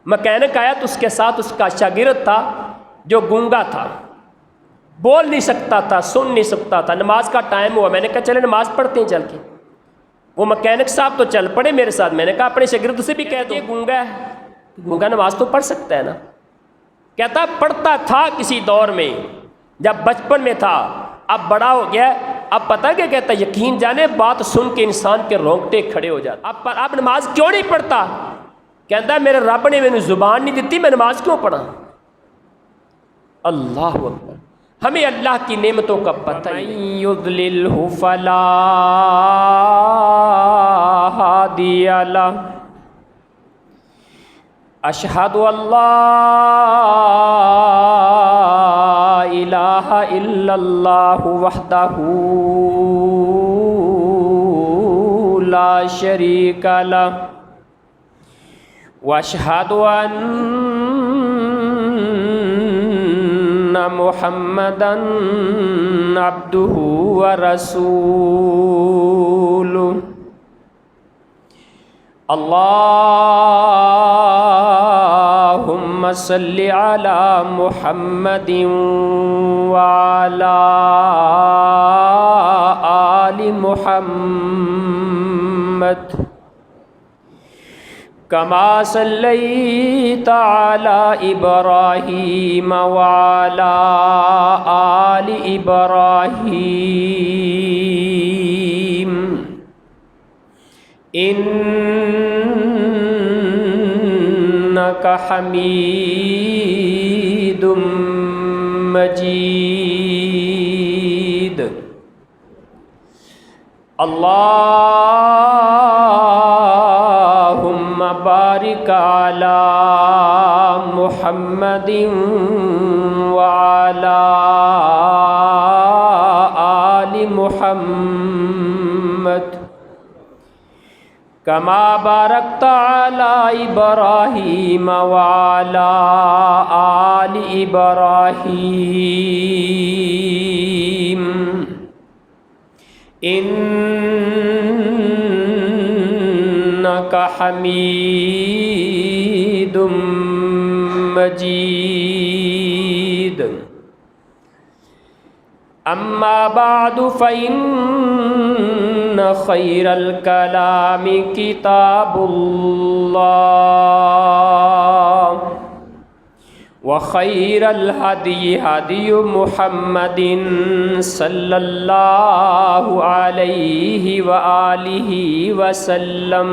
Mechanic آیا تو اس کے ساتھ اس کا شاگرد تھا جو گونگا تھا، بول نہیں سکتا تھا، سن نہیں سکتا تھا۔ نماز کا ٹائم ہوا، میں نے کہا چلے نماز پڑھتے ہیں چل کے۔ وہ مکینک صاحب تو چل پڑے میرے ساتھ، میں نے کہا اپنے شاگرد سے بھی کہہ دو یہ گونگا ہے، گونگا نماز تو پڑھ سکتا ہے نا؟ کہتا پڑھتا تھا کسی دور میں جب بچپن میں تھا، اب بڑا ہو گیا، اب پتہ کیا کہتا، یقین جانے بات سن کے انسان کے رونگٹے کھڑے ہو جاتے۔ اب نماز کیوں نہیں پڑھتا؟ کہتا میرے رب نے مجھے زبان نہیں دیتی، میں نماز کیوں پڑھا؟ اللہ اکبر، ہمیں اللہ کی نعمتوں کا پتہ ہی نہیں۔ یضللہ فلا ہادی لہ، اشہد ان لا الہ الا اللہ وحدہ لا شریک لہ، واشہد ان محمدا عبدہ ورسولہ۔ اللہم صلی علی محمد وعلی آل محمد کما صلیت علی ابراہیم وعلی آل ابراہیم انک حمید مجید۔ اللہم بارک علی محمد وعلی آل محمد کما بارکت علی ابراہیم وعلی آل ابراہیم انک حمید مجید۔ اما بعد فإن خیر الکلام کتاب اللہ، وخیر الہدی ہدی محمد صلی اللہ علیہ وآلہ وسلم،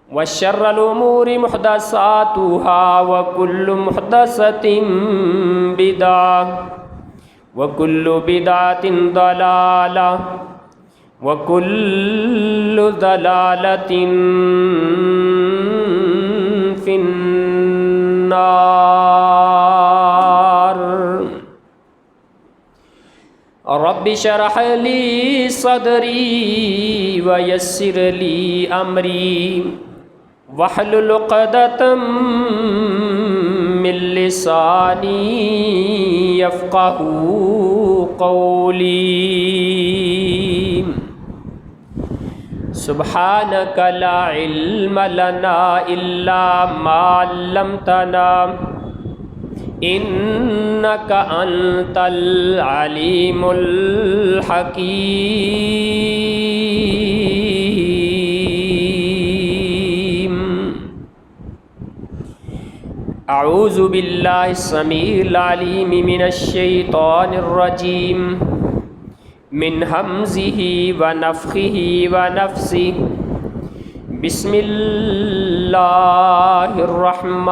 وشر الامور محدثاتها وکل محدثۃ بدعہ وکل بدعۃ ضلالہ وکل ضلالۃ فی النار۔ رب اشرح لی صدری ویسر لی امری واحلل عقدۃ من لسانی یفقہوا قولی۔ سبحانک لا علم لنا الا ما علمتنا انک انت العلیم الحکیم۔ اعوذ باللہ السمیع العلیم من الشیطان الرجیم من ہمزہ ونفخہ ونفثہ۔ بسم اللہ الرحمن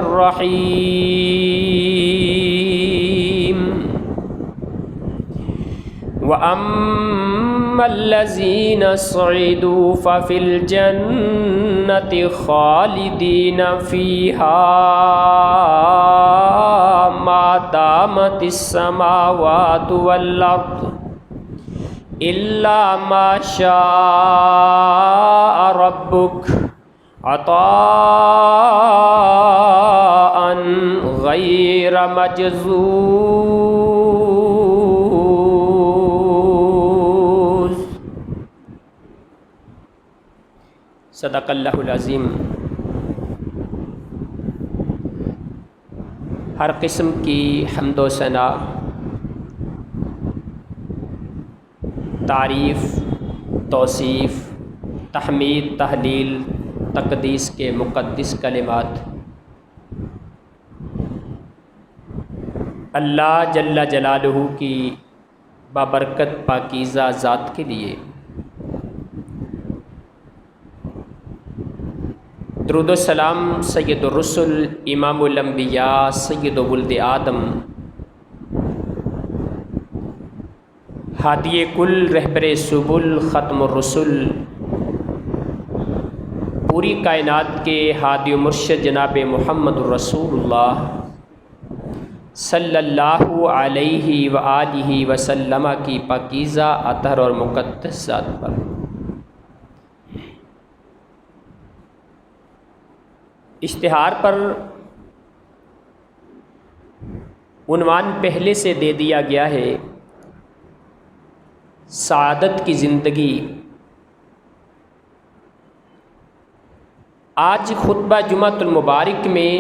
الرحیم۔ وَأَمَّا الَّذِينَ سُعِدُوا فَفِي الْجَنَّةِ خَالِدِينَ فِيهَا مَا دَامَتِ السَّمَاوَاتُ وَالْأَرْضُ إِلَّا مَا شَاءَ رَبُّكَ عَطَاءً غَيْرَ مَجْذُوذٍ۔ صدق اللہ العظیم۔ ہر قسم کی حمد و ثنا، تعریف، توصیف، تحمید، تہلیل، تقدیس کے مقدس کلمات اللہ جل جلالہ کی بابرکت پاکیزہ ذات کے لیے۔ درود و سلام سید الرسل، امام الانبیاء، سید ولد آدم، ہادی کل، رہبر سبل، ختم الرسل، پوری کائنات کے ہادی و مرشد جناب محمد الرسول اللہ صلی اللہ علیہ وآلہ وسلم کی پاکیزہ اطہر اور مقدس ذات پر۔ اشتہار پر عنوان پہلے سے دے دیا گیا ہے، سعادت کی زندگی۔ آج خطبہ جمعۃ المبارک میں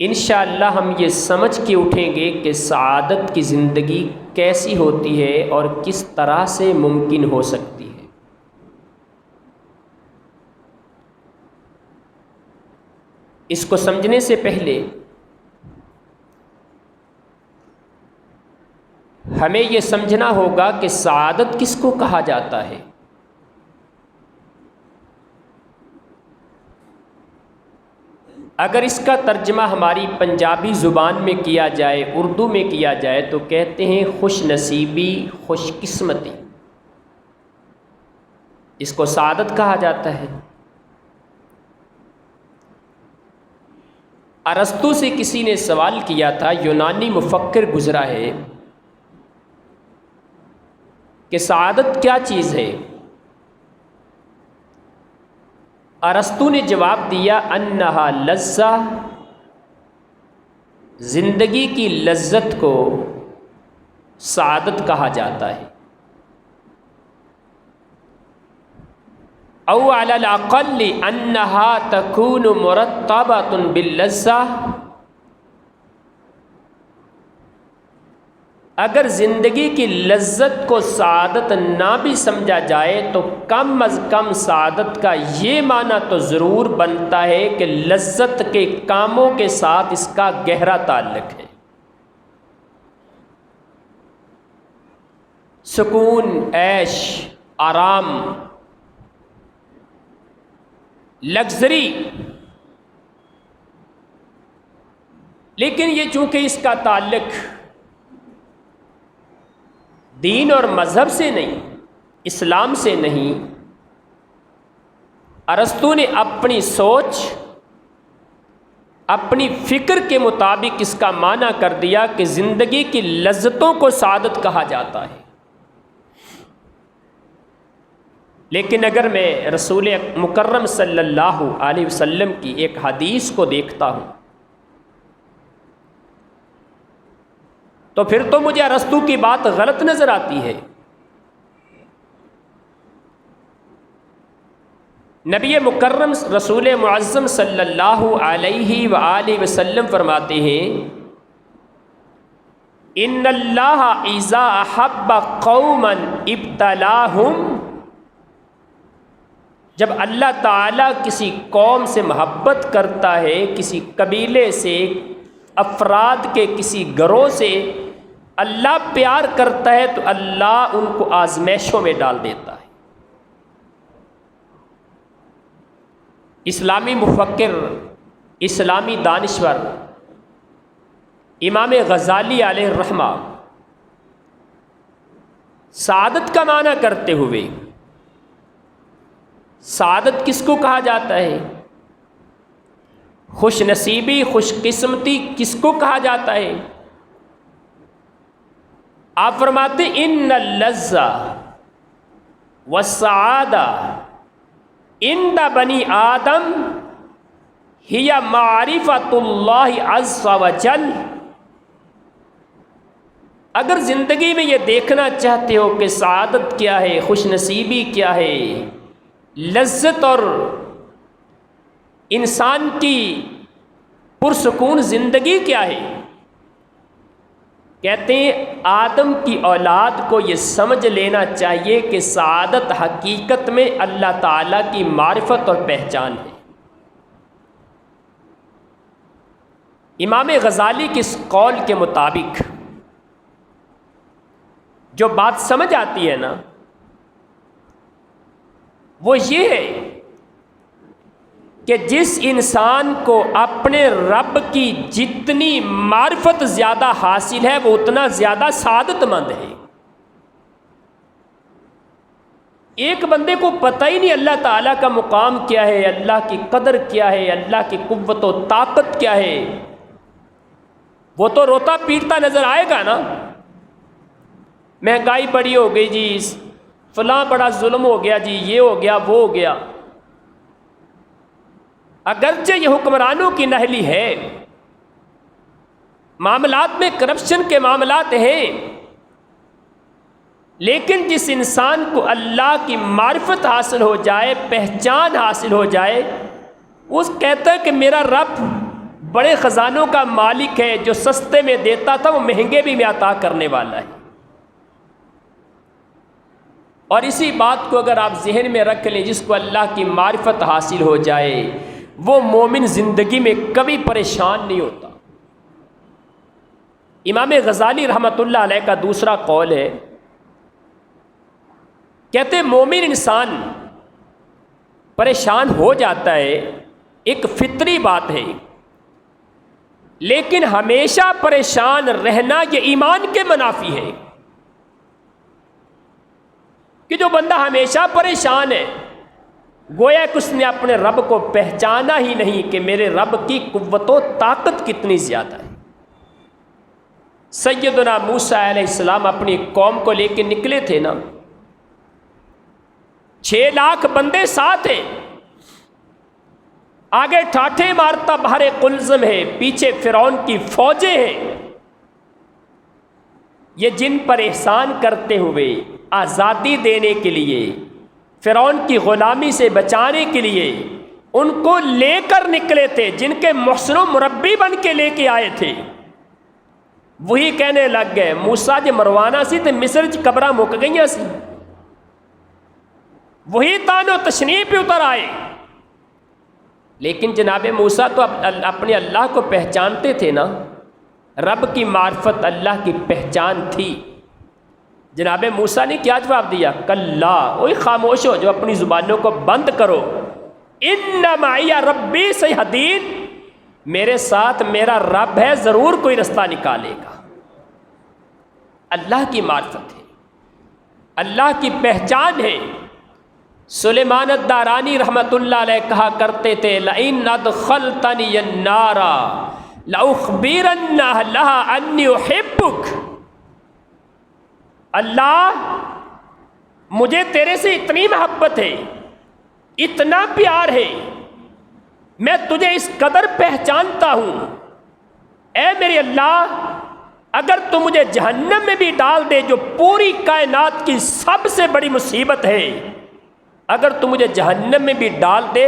انشاءاللہ ہم یہ سمجھ کے اٹھیں گے کہ سعادت کی زندگی کیسی ہوتی ہے اور کس طرح سے ممکن ہو سکتی ہے۔ اس کو سمجھنے سے پہلے ہمیں یہ سمجھنا ہوگا کہ سعادت کس کو کہا جاتا ہے۔ اگر اس کا ترجمہ ہماری پنجابی زبان میں کیا جائے، اردو میں کیا جائے تو کہتے ہیں خوش نصیبی، خوش قسمتی، اس کو سعادت کہا جاتا ہے۔ ارسطو سے کسی نے سوال کیا تھا، یونانی مفکر گزرا ہے، کہ سعادت کیا چیز ہے؟ ارسطو نے جواب دیا، انہا لذہ، زندگی کی لذت کو سعادت کہا جاتا ہے۔ او علی الاقل انہا تکون مرتبۃ باللذہ، اگر زندگی کی لذت کو سعادت نہ بھی سمجھا جائے تو کم از کم سعادت کا یہ معنی تو ضرور بنتا ہے کہ لذت کے کاموں کے ساتھ اس کا گہرا تعلق ہے۔ سکون، عیش، آرام، لگژری، لیکن یہ چونکہ اس کا تعلق دین اور مذہب سے نہیں، اسلام سے نہیں، ارسطو نے اپنی سوچ، اپنی فکر کے مطابق اس کا معنی کر دیا کہ زندگی کی لذتوں کو سعادت کہا جاتا ہے۔ لیکن اگر میں رسول مکرم صلی اللہ علیہ وسلم کی ایک حدیث کو دیکھتا ہوں تو پھر تو مجھے ارسطو کی بات غلط نظر آتی ہے۔ نبی مکرم رسول معظم صلی اللہ علیہ وآلہ وسلم فرماتے ہیں، ان اللہ اذا احب قوما ابتلاہم، جب اللہ تعالیٰ کسی قوم سے محبت کرتا ہے، کسی قبیلے سے، افراد کے کسی گروہ سے اللہ پیار کرتا ہے تو اللہ ان کو آزمائشوں میں ڈال دیتا ہے۔ اسلامی مفکر، اسلامی دانشور امام غزالی علیہ الرحمہ سعادت کا معنی کرتے ہوئے، سعادت کس کو کہا جاتا ہے، خوش نصیبی، خوش قسمتی کس کو کہا جاتا ہے، آپ فرماتے ان اللذہ والسعادہ عند بنی آدم ہی معرفت اللہ عز وجل، اگر زندگی میں یہ دیکھنا چاہتے ہو کہ سعادت کیا ہے، خوش نصیبی کیا ہے، لذت اور انسان کی پرسکون زندگی کیا ہے، کہتے ہیں آدم کی اولاد کو یہ سمجھ لینا چاہیے کہ سعادت حقیقت میں اللہ تعالیٰ کی معرفت اور پہچان ہے۔ امام غزالی کی اس قول کے مطابق جو بات سمجھ آتی ہے نا، وہ یہ ہے کہ جس انسان کو اپنے رب کی جتنی معرفت زیادہ حاصل ہے وہ اتنا زیادہ سعادت مند ہے۔ ایک بندے کو پتہ ہی نہیں اللہ تعالیٰ کا مقام کیا ہے، اللہ کی قدر کیا ہے، اللہ کی قوت و طاقت کیا ہے، وہ تو روتا پیٹتا نظر آئے گا نا۔ مہنگائی بڑی ہو گئی جی، فلاں بڑا ظلم ہو گیا جی، یہ ہو گیا وہ ہو گیا۔ اگرچہ یہ حکمرانوں کی نااہلی ہے، معاملات میں کرپشن کے معاملات ہیں، لیکن جس انسان کو اللہ کی معرفت حاصل ہو جائے، پہچان حاصل ہو جائے، اس کہتا ہے کہ میرا رب بڑے خزانوں کا مالک ہے، جو سستے میں دیتا تھا وہ مہنگے بھی میں عطا کرنے والا ہے۔ اور اسی بات کو اگر آپ ذہن میں رکھ لیں، جس کو اللہ کی معرفت حاصل ہو جائے وہ مومن زندگی میں کبھی پریشان نہیں ہوتا۔ امام غزالی رحمۃ اللہ علیہ کا دوسرا قول ہے، کہتے مومن انسان پریشان ہو جاتا ہے، ایک فطری بات ہے، لیکن ہمیشہ پریشان رہنا یہ ایمان کے منافی ہے، کہ جو بندہ ہمیشہ پریشان ہے گویا کہ اس نے اپنے رب کو پہچانا ہی نہیں کہ میرے رب کی قوت و طاقت کتنی زیادہ ہے۔ سیدنا موسیٰ علیہ السلام اپنی قوم کو لے کے نکلے تھے نا، 6 لاکھ بندے ساتھ ہیں، آگے ٹھاٹھے مارتا بحر قلزم ہے، پیچھے فرعون کی فوجیں ہیں۔ یہ جن پر احسان کرتے ہوئے آزادی دینے کے لیے، فرعون کی غلامی سے بچانے کے لیے ان کو لے کر نکلے تھے، جن کے محسن و مربی بن کے لے کے آئے تھے، وہی کہنے لگ گئے موسیٰ جی مروانا سی تے مصر چ قبراں مک گئیاں سی، وہی تانو تشنیع پہ اتر آئے۔ لیکن جناب موسیٰ تو اپنے اللہ کو پہچانتے تھے نا، رب کی معرفت اللہ کی پہچان تھی۔ جناب موسیٰ نے کیا جواب دیا؟ کلا، اوئے خاموش ہو جو، اپنی زبانوں کو بند کرو، ان معی ربی سیہدین، میرے ساتھ میرا رب ہے، ضرور کوئی رستہ نکالے گا۔ اللہ کی معرفت ہے، اللہ کی پہچان ہے۔ سلیمان الدارانی رحمۃ اللہ علیہ کہا کرتے تھے لئن ادخلتنی النار لأخبرن اہلها انی احبک، اللہ مجھے تیرے سے اتنی محبت ہے، اتنا پیار ہے، میں تجھے اس قدر پہچانتا ہوں، اے میرے اللہ اگر تو مجھے جہنم میں بھی ڈال دے جو پوری کائنات کی سب سے بڑی مصیبت ہے، اگر تو مجھے جہنم میں بھی ڈال دے،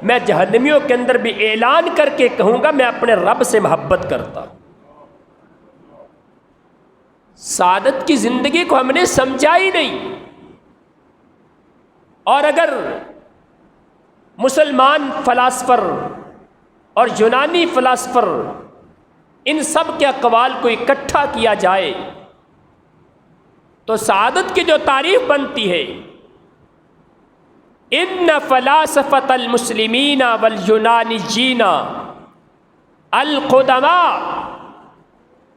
میں جہنمیوں کے اندر بھی اعلان کر کے کہوں گا میں اپنے رب سے محبت کرتا ہوں۔ سعادت کی زندگی کو ہم نے سمجھا ہی نہیں۔ اور اگر مسلمان فلاسفر اور یونانی فلاسفر ان سب کے اقوال کو اکٹھا کیا جائے تو سعادت کی جو تعریف بنتی ہے، ان فلاسفۃ المسلمین والیونانیین القدماء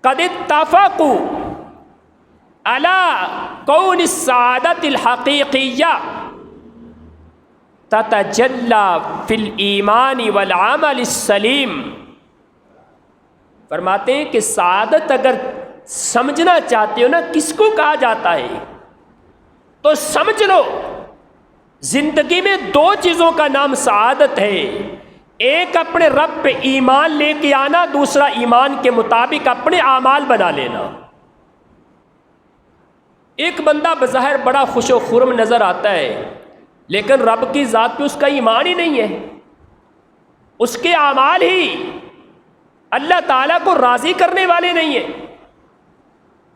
قد اتفقوا علی کون السعادۃ الحقیقیہ تتجلی فی الایمان والعمل السلیم۔ فرماتے ہیں کہ سعادت اگر سمجھنا چاہتے ہو نا کس کو کہا جاتا ہے تو سمجھ لو زندگی میں 2 چیزوں کا نام سعادت ہے، ایک اپنے رب پہ ایمان لے کے آنا، دوسرا ایمان کے مطابق اپنے اعمال بنا لینا۔ ایک بندہ بظاہر بڑا خوش و خرم نظر آتا ہے، لیکن رب کی ذات پہ اس کا ایمان ہی نہیں ہے، اس کے اعمال ہی اللہ تعالیٰ کو راضی کرنے والے نہیں ہیں۔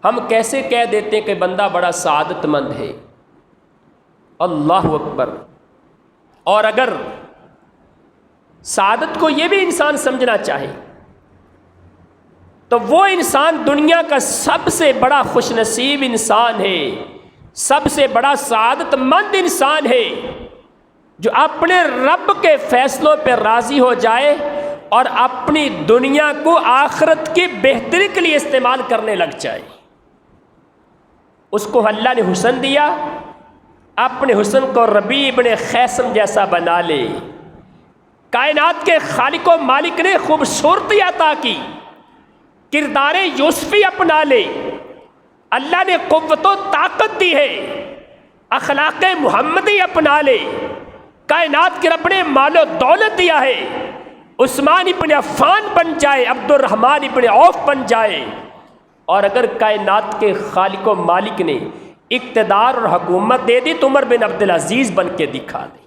ہم کیسے کہہ دیتے ہیں کہ بندہ بڑا سعادت مند ہے؟ اللہ اکبر۔ اور اگر سعادت کو یہ بھی انسان سمجھنا چاہے تو وہ انسان دنیا کا سب سے بڑا خوش نصیب انسان ہے، سب سے بڑا سعادت مند انسان ہے جو اپنے رب کے فیصلوں پہ راضی ہو جائے اور اپنی دنیا کو آخرت کی بہتری کے لیے استعمال کرنے لگ جائے۔ اس کو اللہ نے حسن دیا، اپنے حسن کو ربیع ابن خیثم جیسا بنا لے۔ کائنات کے خالق و مالک نے خوبصورتی عطا کی، کردار یوسفی اپنا لے۔ اللہ نے قوت و طاقت دی ہے، اخلاق محمدی اپنا لے۔ کائنات کے رب نے مال و دولت دیا ہے، عثمان ابن عفان بن جائے، عبد الرحمن ابن عوف بن جائے۔ اور اگر کائنات کے خالق و مالک نے اقتدار اور حکومت دے دی تو عمر بن عبدالعزیز بن کے دکھا دے،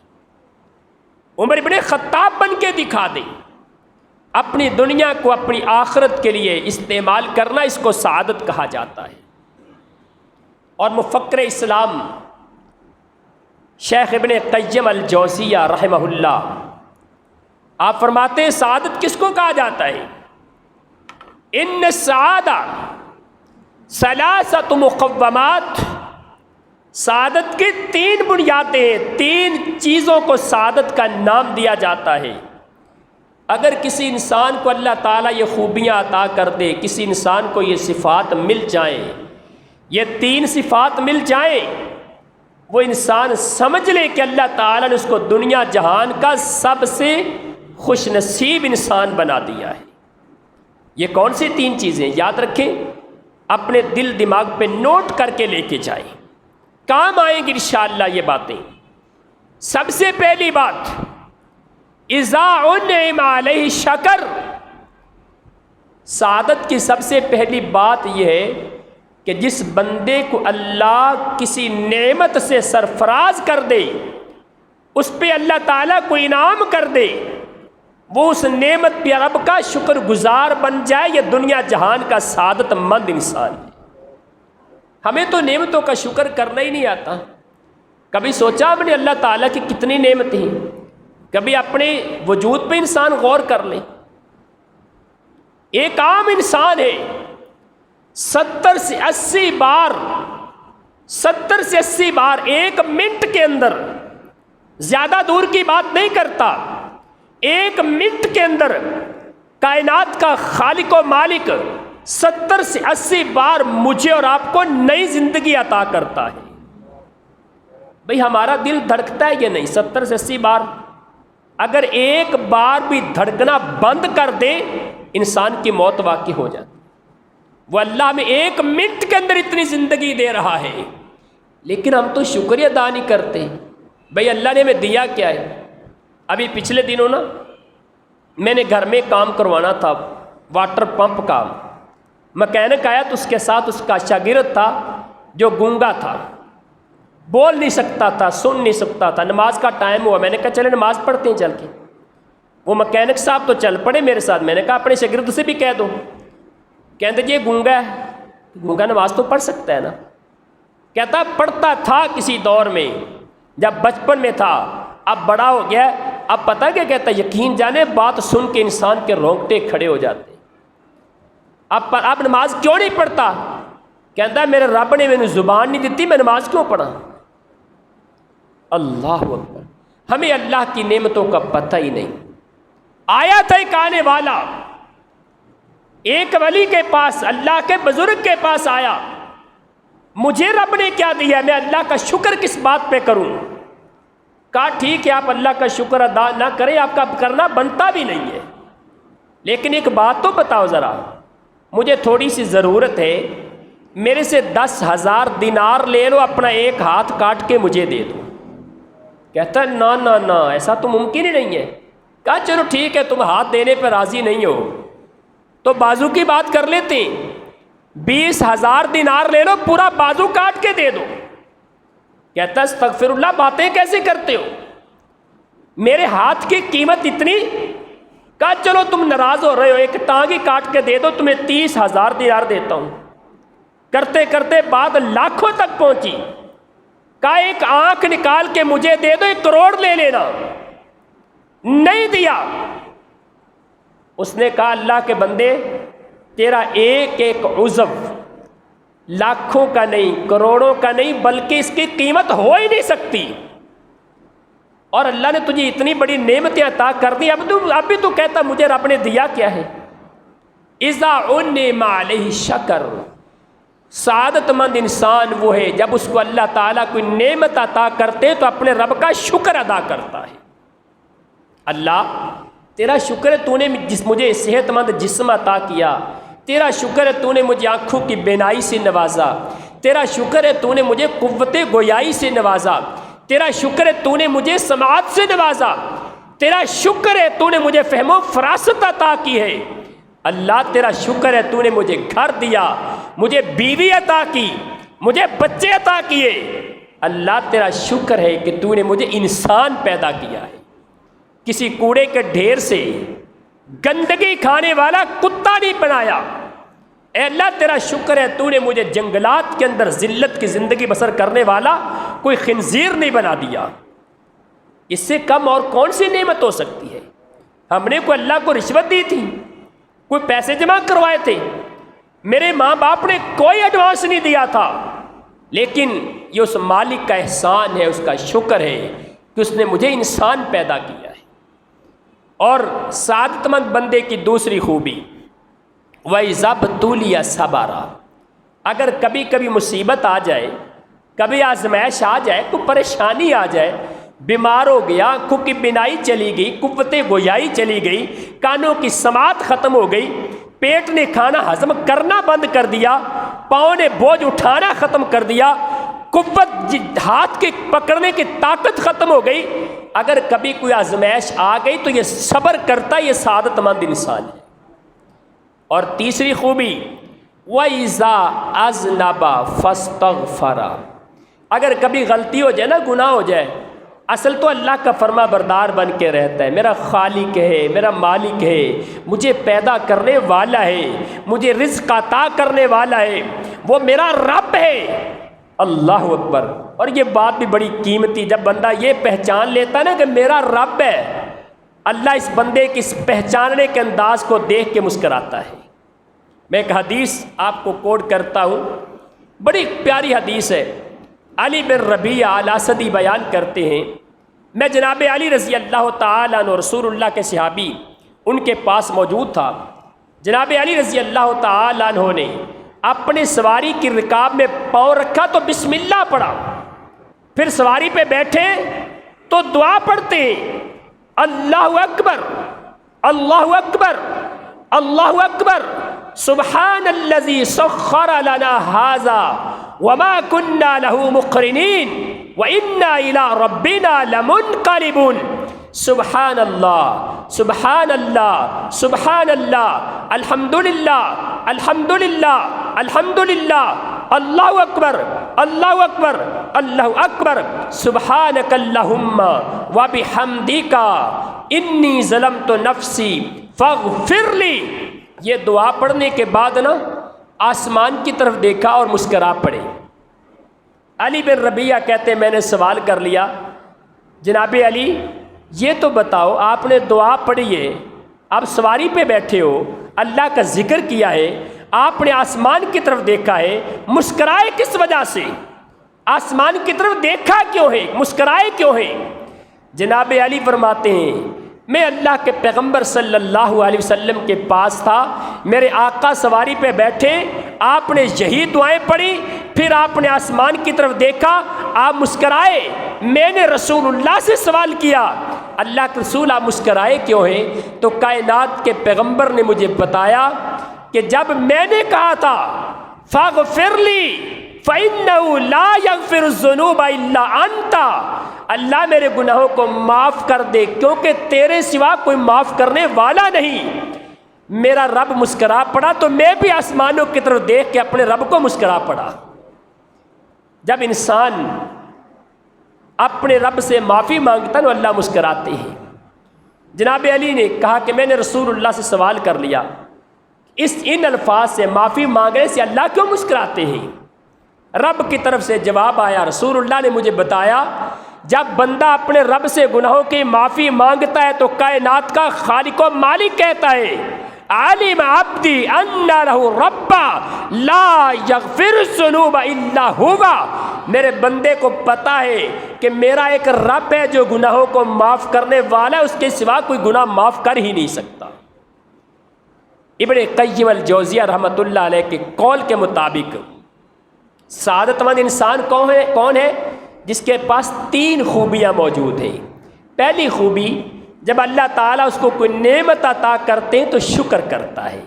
عمر بن خطاب بن کے دکھا دے۔ اپنی دنیا کو اپنی آخرت کے لیے استعمال کرنا، اس کو سعادت کہا جاتا ہے۔ اور مفکر اسلام شیخ ابن قیم الجوزیہ رحمہ اللہ، آپ فرماتے ہیں سعادت کس کو کہا جاتا ہے؟ ان السعادہ ثلاثۃ مقومات، سعادت کی تین بنیادیں ہیں، تین چیزوں کو سعادت کا نام دیا جاتا ہے۔ اگر کسی انسان کو اللہ تعالیٰ یہ خوبیاں عطا کر دے، کسی انسان کو یہ صفات مل جائیں، یہ تین صفات مل جائیں، وہ انسان سمجھ لے کہ اللہ تعالیٰ نے اس کو دنیا جہان کا سب سے خوش نصیب انسان بنا دیا ہے۔ یہ کون سی تین چیزیں؟ یاد رکھیں، اپنے دل دماغ پہ نوٹ کر کے لے کے جائیں، کام آئیں گی انشاءاللہ یہ باتیں۔ سب سے پہلی بات، اذا انعم علیہ شکر، سعادت کی سب سے پہلی بات یہ ہے کہ جس بندے کو اللہ کسی نعمت سے سرفراز کر دے، اس پہ اللہ تعالیٰ کو انعام کر دے، وہ اس نعمت پہ رب کا شکر گزار بن جائے، یہ دنیا جہان کا سعادت مند انسان ہے۔ ہمیں تو نعمتوں کا شکر کرنا ہی نہیں آتا۔ کبھی سوچا ہم نے اللہ تعالیٰ کی کتنی نعمتیں ہیں؟ کبھی اپنے وجود پہ انسان غور کر لے۔ ایک عام انسان ہے 70 سے 80 بار ایک منٹ کے اندر، زیادہ دور کی بات نہیں کرتا، ایک منٹ کے اندر کائنات کا خالق و مالک 70 سے 80 بار مجھے اور آپ کو نئی زندگی عطا کرتا ہے۔ بھئی ہمارا دل دھڑکتا ہے یا نہیں 70 سے 80 بار؟ اگر ایک بار بھی دھڑکنا بند کر دے، انسان کی موت واقع ہو جاتی۔ وہ اللہ میں ایک منٹ کے اندر اتنی زندگی دے رہا ہے، لیکن ہم تو شکریہ ادا نہیں کرتے۔ بھئی اللہ نے ہمیں دیا کیا ہے؟ ابھی پچھلے دنوں نا میں نے گھر میں کام کروانا تھا، واٹر پمپ کا، مکینک آیا تو اس کے ساتھ اس کا شاگرد تھا جو گونگا تھا، بول نہیں سکتا تھا، سن نہیں سکتا تھا۔ نماز کا ٹائم ہوا، میں نے کہا چلے نماز پڑھتے ہیں چل کے۔ وہ مکینک صاحب تو چل پڑے میرے ساتھ، میں نے کہا اپنے شاگرد سے بھی کہہ دو۔ کہتے یہ گونگا ہے، گونگا نماز تو پڑھ سکتا ہے نا؟ کہتا پڑھتا تھا کسی دور میں جب بچپن میں تھا، اب بڑا ہو گیا، اب پتہ کیا کہتا، یقین جانے بات سن کے انسان کے رونگٹے کھڑے ہو جاتے۔ اب نماز کیوں نہیں پڑھتا؟ کہتا میرے رب نے مجھے زبان نہیں دیتی، میں نماز کیوں پڑھا؟ اللہ اکبر۔ ہمیں اللہ کی نعمتوں کا پتہ ہی نہیں۔ آیا تھا ایک آنے والا، ایک ولی کے پاس، اللہ کے بزرگ کے پاس آیا، مجھے رب نے کیا دیا، میں اللہ کا شکر کس بات پہ کروں؟ کہا ٹھیک ہے آپ اللہ کا شکر ادا نہ کریں، آپ کا کرنا بنتا بھی نہیں ہے، لیکن ایک بات تو بتاؤ ذرا، مجھے تھوڑی سی ضرورت ہے، میرے سے 10,000 دینار لے لو، اپنا ایک ہاتھ کاٹ کے مجھے دے دو۔ کہتا ہے نا نا نا، ایسا تو ممکن ہی نہیں ہے۔ کہا چلو ٹھیک ہے، تم ہاتھ دینے پہ راضی نہیں ہو تو بازو کی بات کر لیتے ہیں، 20,000 دینار لے لو، پورا بازو کاٹ کے دے دو۔ کہتا استغفر اللہ، باتیں کیسے کرتے ہو، میرے ہاتھ کی قیمت اتنی؟ کہا چلو تم ناراض ہو رہے ہو، ایک ٹانگ ہی کاٹ کے دے دو، تمہیں 30,000 دینار دیتا ہوں۔ کرتے کرتے بات لاکھوں تک پہنچی۔ کہا ایک آنکھ نکال کے مجھے دے دو، 1 کروڑ لے لینا۔ نہیں دیا۔ اس نے کہا اللہ کے بندے، تیرا ایک ایک عضو لاکھوں کا نہیں، کروڑوں کا نہیں، بلکہ اس کی قیمت ہو ہی نہیں سکتی، اور اللہ نے تجھے اتنی بڑی نعمتیں عطا کر دی، اب بھی تو کہتا مجھے رب نے دیا کیا ہے؟ اذا انعم علیہ شکر، سعادت مند انسان وہ ہے جب اس کو اللہ تعالیٰ کوئی نعمت عطا کرتے تو اپنے رب کا شکر ادا کرتا ہے۔ اللہ تیرا شکر ہے تو نے مجھے صحت مند جسم عطا کیا، تیرا شکر ہے تو نے مجھے آنکھوں کی بینائی سے نوازا، تیرا شکر ہے تو نے مجھے قوت گویائی سے نوازا، تیرا شکر ہے تو نے مجھے سماعت سے نوازا، تیرا شکر ہے تو نے مجھے فہم و فراست عطا کی ہے۔ اللہ تیرا شکر ہے تو نے مجھے گھر دیا، مجھے بیوی عطا کی، مجھے بچے عطا کیے۔ اللہ تیرا شکر ہے کہ تو نے مجھے انسان پیدا کیا ہے، کسی کوڑے کے ڈھیر سے گندگی کھانے والا کتا نہیں بنایا۔ اے اللہ تیرا شکر ہے تو نے مجھے جنگلات کے اندر ذلت کی زندگی بسر کرنے والا کوئی خنزیر نہیں بنا دیا۔ اس سے کم اور کون سی نعمت ہو سکتی ہے؟ ہم نے کوئی اللہ کو رشوت دی تھی، کوئی پیسے جمع کروائے تھے؟ میرے ماں باپ نے کوئی ایڈوانس نہیں دیا تھا، لیکن یہ اس مالک کا احسان ہے، اس کا شکر ہے کہ اس نے مجھے انسان پیدا کیا ہے۔ اور سعادت مند بندے کی دوسری خوبی وَإِذَا ابْتُلِيَ صَبَرَ، اگر کبھی کبھی مصیبت آ جائے، کبھی آزمائش آ جائے، کوئی پریشانی آ جائے، بیمار ہو گیا، آنکھوں کی بینائی چلی گئی، قوت گویائی چلی گئی، کانوں کی سماعت ختم ہو گئی، پیٹ نے کھانا ہضم کرنا بند کر دیا، پاؤں نے بوجھ اٹھانا ختم کر دیا، قوت ہاتھ کے پکڑنے کی طاقت ختم ہو گئی، اگر کبھی کوئی آزمائش آ گئی تو یہ صبر کرتا، یہ سعادت مند انسان ہے۔ اور تیسری خوبی وَإِذَا أَذْنَبَ فَاسْتَغْفَرَ، اگر کبھی غلطی ہو جائے نا، گناہ ہو جائے، اصل تو اللہ کا فرما بردار بن کے رہتا ہے، میرا خالق ہے، میرا مالک ہے، مجھے پیدا کرنے والا ہے، مجھے رزق عطا کرنے والا ہے، وہ میرا رب ہے۔ اللہ اکبر۔ اور یہ بات بھی بڑی قیمتی، جب بندہ یہ پہچان لیتا نا کہ میرا رب ہے، اللہ اس بندے کی اس پہچاننے کے انداز کو دیکھ کے مسکراتا ہے۔ میں ایک حدیث آپ کو کوٹ کرتا ہوں، بڑی پیاری حدیث ہے، علی بن ربیعہ الاسدی بیان کرتے ہیں، میں جناب علی رضی اللہ تعالیٰ عنہ رسول اللہ کے صحابی ان کے پاس موجود تھا۔ جناب علی رضی اللہ تعالیٰ عنہ نے اپنے سواری کی رکاب میں پاؤں رکھا تو بسم اللہ پڑھا، پھر سواری پہ بیٹھے تو دعا پڑھتے ہیں، اللہ اکبر اللہ اکبر اللہ اکبر، سبحان الذی سخر لنا ھذا وما كنا له مقرنین وإنا إلى ربنا لمنقلبون، سبحان اللہ سبحان اللہ سبحان اللہ، الحمدللہ الحمدللہ الحمدللہ، اللہ اکبر اللہ اکبر اللہ اکبر، سبحانک اللہم وبحمدک انی ظلمت نفسی فاغفر لی۔ یہ دعا پڑھنے کے بعد نا آسمان کی طرف دیکھا اور مسکرا پڑے۔ علی بن ربیعہ کہتے میں نے سوال کر لیا، جناب علی یہ تو بتاؤ، آپ نے دعا پڑھی ہے، آپ سواری پہ بیٹھے ہو، اللہ کا ذکر کیا ہے، آپ نے آسمان کی طرف دیکھا ہے، مسکرائے کس وجہ سے؟ آسمان کی طرف دیکھا کیوں ہے، مسکرائے کیوں ہے؟ جناب علی فرماتے ہیں میں اللہ کے پیغمبر صلی اللہ علیہ وسلم کے پاس تھا، میرے آقا سواری پہ بیٹھے، آپ نے یہی دعائیں پڑھی، پھر آپ نے آسمان کی طرف دیکھا، آپ مسکرائے، میں نے رسول اللہ سے سوال کیا اللہ کے رسول آپ مسکرائے کیوں ہیں؟ تو کائنات کے پیغمبر نے مجھے بتایا کہ جب میں نے کہا تھا فاغفر لی فإنه لا يغفر الذنوب الا انت، اللہ میرے گناہوں کو معاف کر دے کیونکہ تیرے سوا کوئی معاف کرنے والا نہیں۔ میرا رب مسکرا پڑا تو میں بھی آسمانوں کی طرف دیکھ کے اپنے رب کو مسکرا پڑا۔ جب انسان اپنے رب سے معافی مانگتا نا اللہ مسکراتے ہیں۔ جناب علی نے کہا کہ میں نے رسول اللہ سے سوال کر لیا، ان الفاظ سے معافی مانگنے سے اللہ کیوں مسکراتے ہیں؟ رب کی طرف سے جواب آیا، رسول اللہ نے مجھے بتایا جب بندہ اپنے رب سے گناہوں کی معافی مانگتا ہے تو کائنات کا خالق و مالک کہتا ہے علم عبدی ان لہ ربا لا یغفر الذنوب الا ہوا، میرے بندے کو پتا ہے کہ میرا ایک رب ہے جو گناہوں کو معاف کرنے والا ہے، اس کے سوا کوئی گناہ معاف کر ہی نہیں سکتا۔ ابن قیم الجوزیہ رحمۃ اللہ علیہ کے قول کے مطابق سعادت مند انسان کون ہے؟ جس کے پاس 3 خوبیاں موجود ہیں۔ پہلی خوبی، جب اللہ تعالیٰ اس کو کوئی نعمت عطا کرتے ہیں تو شکر کرتا ہے۔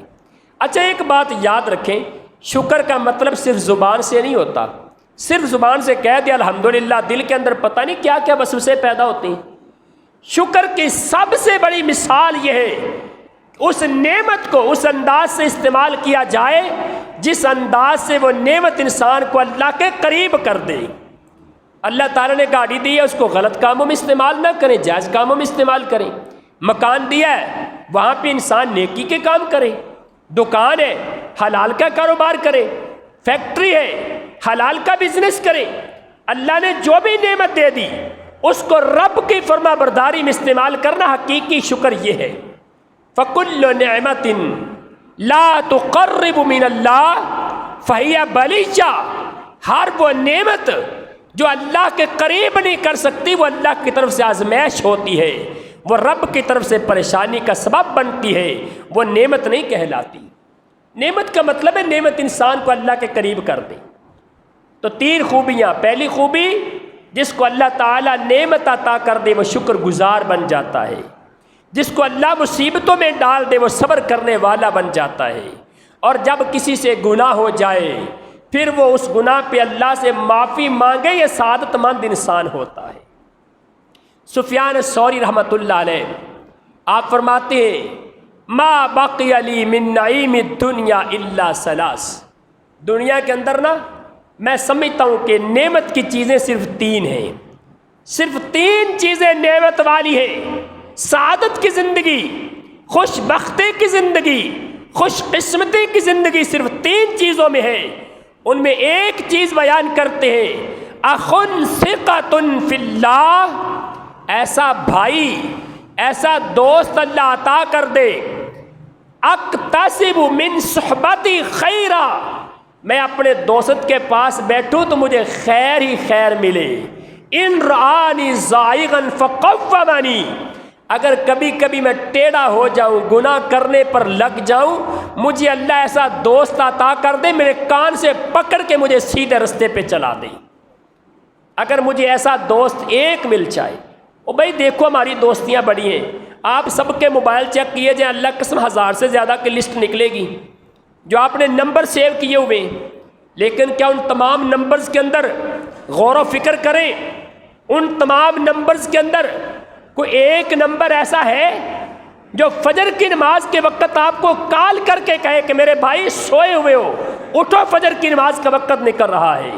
اچھا ایک بات یاد رکھیں، شکر کا مطلب صرف زبان سے نہیں ہوتا۔ صرف زبان سے کہہ دیا الحمدللہ، دل کے اندر پتہ نہیں کیا کیا وسوسے پیدا ہوتے ہیں۔ شکر کی سب سے بڑی مثال یہ ہے اس نعمت کو اس انداز سے استعمال کیا جائے جس انداز سے وہ نعمت انسان کو اللہ کے قریب کر دے۔ اللہ تعالیٰ نے گاڑی دی ہے، اس کو غلط کاموں میں استعمال نہ کریں، جائز کاموں میں استعمال کریں۔ مکان دیا ہے، وہاں پہ انسان نیکی کے کام کرے۔ دکان ہے، حلال کا کاروبار کرے۔ فیکٹری ہے، حلال کا بزنس کرے۔ اللہ نے جو بھی نعمت دے دی اس کو رب کی فرما برداری میں استعمال کرنا حقیقی شکر یہ ہے۔ فَكُلُّ نِعْمَةٍ لَا تُقَرِّبُ مِنَ اللَّهِ فَهِيَ بَلِيَّةٌ، ہر وہ نعمت جو اللہ کے قریب نہیں کر سکتی وہ اللہ کی طرف سے آزمائش ہوتی ہے، وہ رب کی طرف سے پریشانی کا سبب بنتی ہے، وہ نعمت نہیں کہلاتی۔ نعمت کا مطلب ہے نعمت انسان کو اللہ کے قریب کر دے۔ تو 3 خوبیاں، پہلی خوبی جس کو اللہ تعالیٰ نعمت عطا کر دے وہ شکر گزار بن جاتا ہے، جس کو اللہ مصیبتوں میں ڈال دے وہ صبر کرنے والا بن جاتا ہے، اور جب کسی سے گناہ ہو جائے پھر وہ اس گناہ پہ اللہ سے معافی مانگے، یہ سعادت مند انسان ہوتا ہے۔ سفیان الثوری رحمۃ اللہ علیہ آپ فرماتے ہیں ما بقی لی من نعیم الدنیا الا ثلاث، دنیا کے اندر نا میں سمجھتا ہوں کہ نعمت کی چیزیں صرف 3 ہیں، صرف 3 چیزیں نعمت والی ہیں۔ سعادت کی زندگی، خوش بختی کی زندگی، خوش قسمتی کی زندگی صرف 3 چیزوں میں ہے۔ ان میں ایک چیز بیان کرتے ہیں اخن ثقۃ فی اللہ، ایسا بھائی، ایسا دوست اللہ عطا کر دے اکتسب من صحبتی خیرا، میں اپنے دوست کے پاس بیٹھوں تو مجھے خیر ہی خیر ملے۔ ان رآنی زائغا فقومنی، اگر کبھی کبھی میں ٹیڑھا ہو جاؤں، گناہ کرنے پر لگ جاؤں، مجھے اللہ ایسا دوست عطا کر دے میرے کان سے پکڑ کے مجھے سیدھے رستے پہ چلا دے۔ اگر مجھے ایسا دوست ایک مل جائے، او بھائی دیکھو ہماری دوستیاں بڑی ہیں، آپ سب کے موبائل چیک کیے جائیں، اللہ قسم 1000 سے زیادہ کی لسٹ نکلے گی جو آپ نے نمبر سیو کیے ہوئے ہیں، لیکن کیا ان تمام نمبرز کے اندر غور و فکر کریں؟ ان تمام نمبرز کے اندر کوئی ایک نمبر ایسا ہے جو فجر کی نماز کے وقت آپ کو کال کر کے کہے کہ میرے بھائی سوئے ہوئے ہو، اٹھو فجر کی نماز کا وقت نکل رہا ہے؟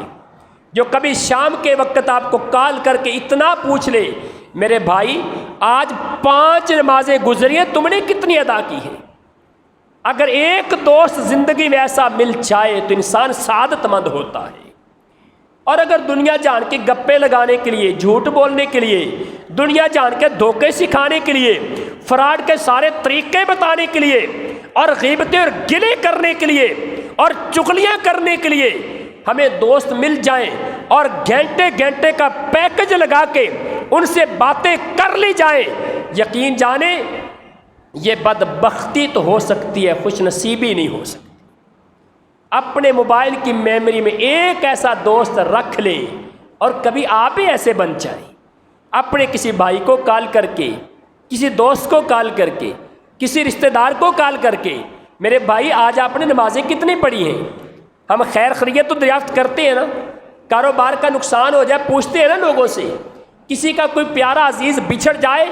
جو کبھی شام کے وقت آپ کو کال کر کے اتنا پوچھ لے میرے بھائی آج 5 نمازیں گزری ہیں، تم نے کتنی ادا کی ہے؟ اگر ایک دوست زندگی میں ایسا مل جائے تو انسان سعادت مند ہوتا ہے۔ اور اگر دنیا جان کے گپے لگانے کے لیے، جھوٹ بولنے کے لیے، دنیا جان کے دھوکے سکھانے کے لیے، فراڈ کے سارے طریقے بتانے کے لیے، اور غیبتیں اور گلے کرنے کے لیے، اور چغلیاں کرنے کے لیے ہمیں دوست مل جائیں اور گھنٹے گھنٹے کا پیکج لگا کے ان سے باتیں کر لی جائیں، یقین جانیں یہ بدبختی تو ہو سکتی ہے، خوش نصیبی نہیں ہو سکتی۔ اپنے موبائل کی میموری میں ایک ایسا دوست رکھ لے، اور کبھی آپ بھی ایسے بن جائیں، اپنے کسی بھائی کو کال کر کے، کسی دوست کو کال کر کے، کسی رشتہ دار کو کال کر کے، میرے بھائی آج آپ نے نمازیں کتنی پڑھی ہیں؟ ہم خیر خیریت تو دریافت کرتے ہیں نا، کاروبار کا نقصان ہو جائے پوچھتے ہیں نا لوگوں سے، کسی کا کوئی پیارا عزیز بچھڑ جائے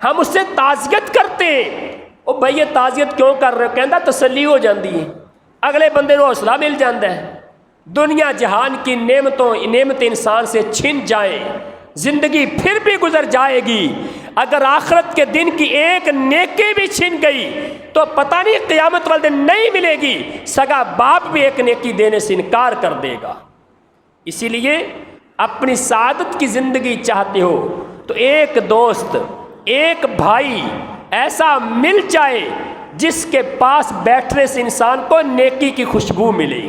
ہم اس سے تعزیت کرتے ہیں، وہ بھائی یہ تعزیت کیوں کر رہے ہو؟ کہندا تسلی ہو جاندی ہے، اگلے بندے کو حوصلہ مل جاتا ہے۔ دنیا جہان کی نعمت انسان سے چھن جائے، زندگی پھر بھی گزر جائے گی، اگر آخرت کے دن کی ایک نیکی بھی چھن گئی تو پتہ نہیں قیامت والے دن نہیں ملے گی، سگا باپ بھی ایک نیکی دینے سے انکار کر دے گا۔ اسی لیے اپنی سعادت کی زندگی چاہتے ہو تو ایک دوست، ایک بھائی ایسا مل جائے جس کے پاس بیٹھنے سے انسان کو نیکی کی خوشبو ملے۔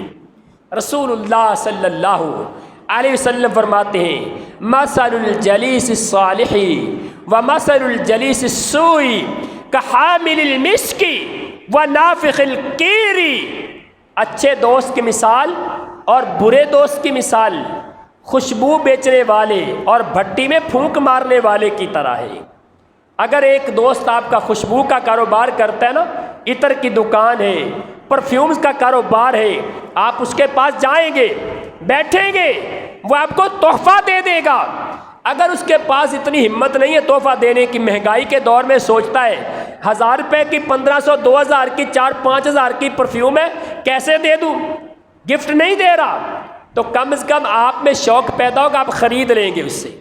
رسول اللہ صلی اللہ علیہ وسلم فرماتے ہیں مثل الجلیس الصالح ومثل الجلیس السوء کحامل المسک ونافخ القیر، اچھے دوست کی مثال اور برے دوست کی مثال خوشبو بیچنے والے اور بھٹی میں پھونک مارنے والے کی طرح ہے۔ اگر ایک دوست آپ کا خوشبو کا کاروبار کرتا ہے نا، عطر کی دکان ہے، پرفیومز کا کاروبار ہے، آپ اس کے پاس جائیں گے، بیٹھیں گے، وہ آپ کو تحفہ دے دے گا۔ اگر اس کے پاس اتنی ہمت نہیں ہے تحفہ دینے کی، مہنگائی کے دور میں سوچتا ہے 1000 روپے کی، 1500 2000 کی، 4-5000 کی پرفیوم ہے، کیسے دے دوں، گفٹ نہیں دے رہا، تو کم از کم آپ میں شوق پیدا ہوگا، آپ خرید لیں گے اس سے۔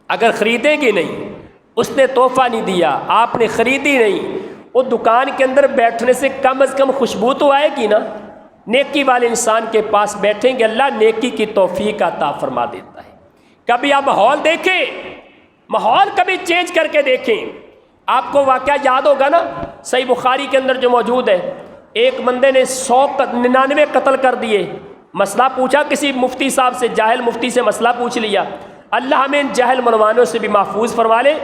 اگر خریدیں گے نہیں، اس نے تحفہ نہیں دیا، آپ نے خریدی نہیں، وہ دکان کے اندر بیٹھنے سے کم از کم خوشبو تو آئے گی نا۔ نیکی والے انسان کے پاس بیٹھیں گے، اللہ نیکی کی توفیق عطا فرما دیتا ہے۔ کبھی آپ ماحول دیکھیں، ماحول کبھی چینج کر کے دیکھیں۔ آپ کو واقعہ یاد ہوگا نا، صحیح بخاری کے اندر جو موجود ہے، ایک بندے نے 199 قتل کر دیے، مسئلہ پوچھا کسی مفتی صاحب سے، جاہل مفتی سے مسئلہ پوچھ لیا، اللہ ہمیں ان جاہل منوانوں سے بھی محفوظ فرما لے۔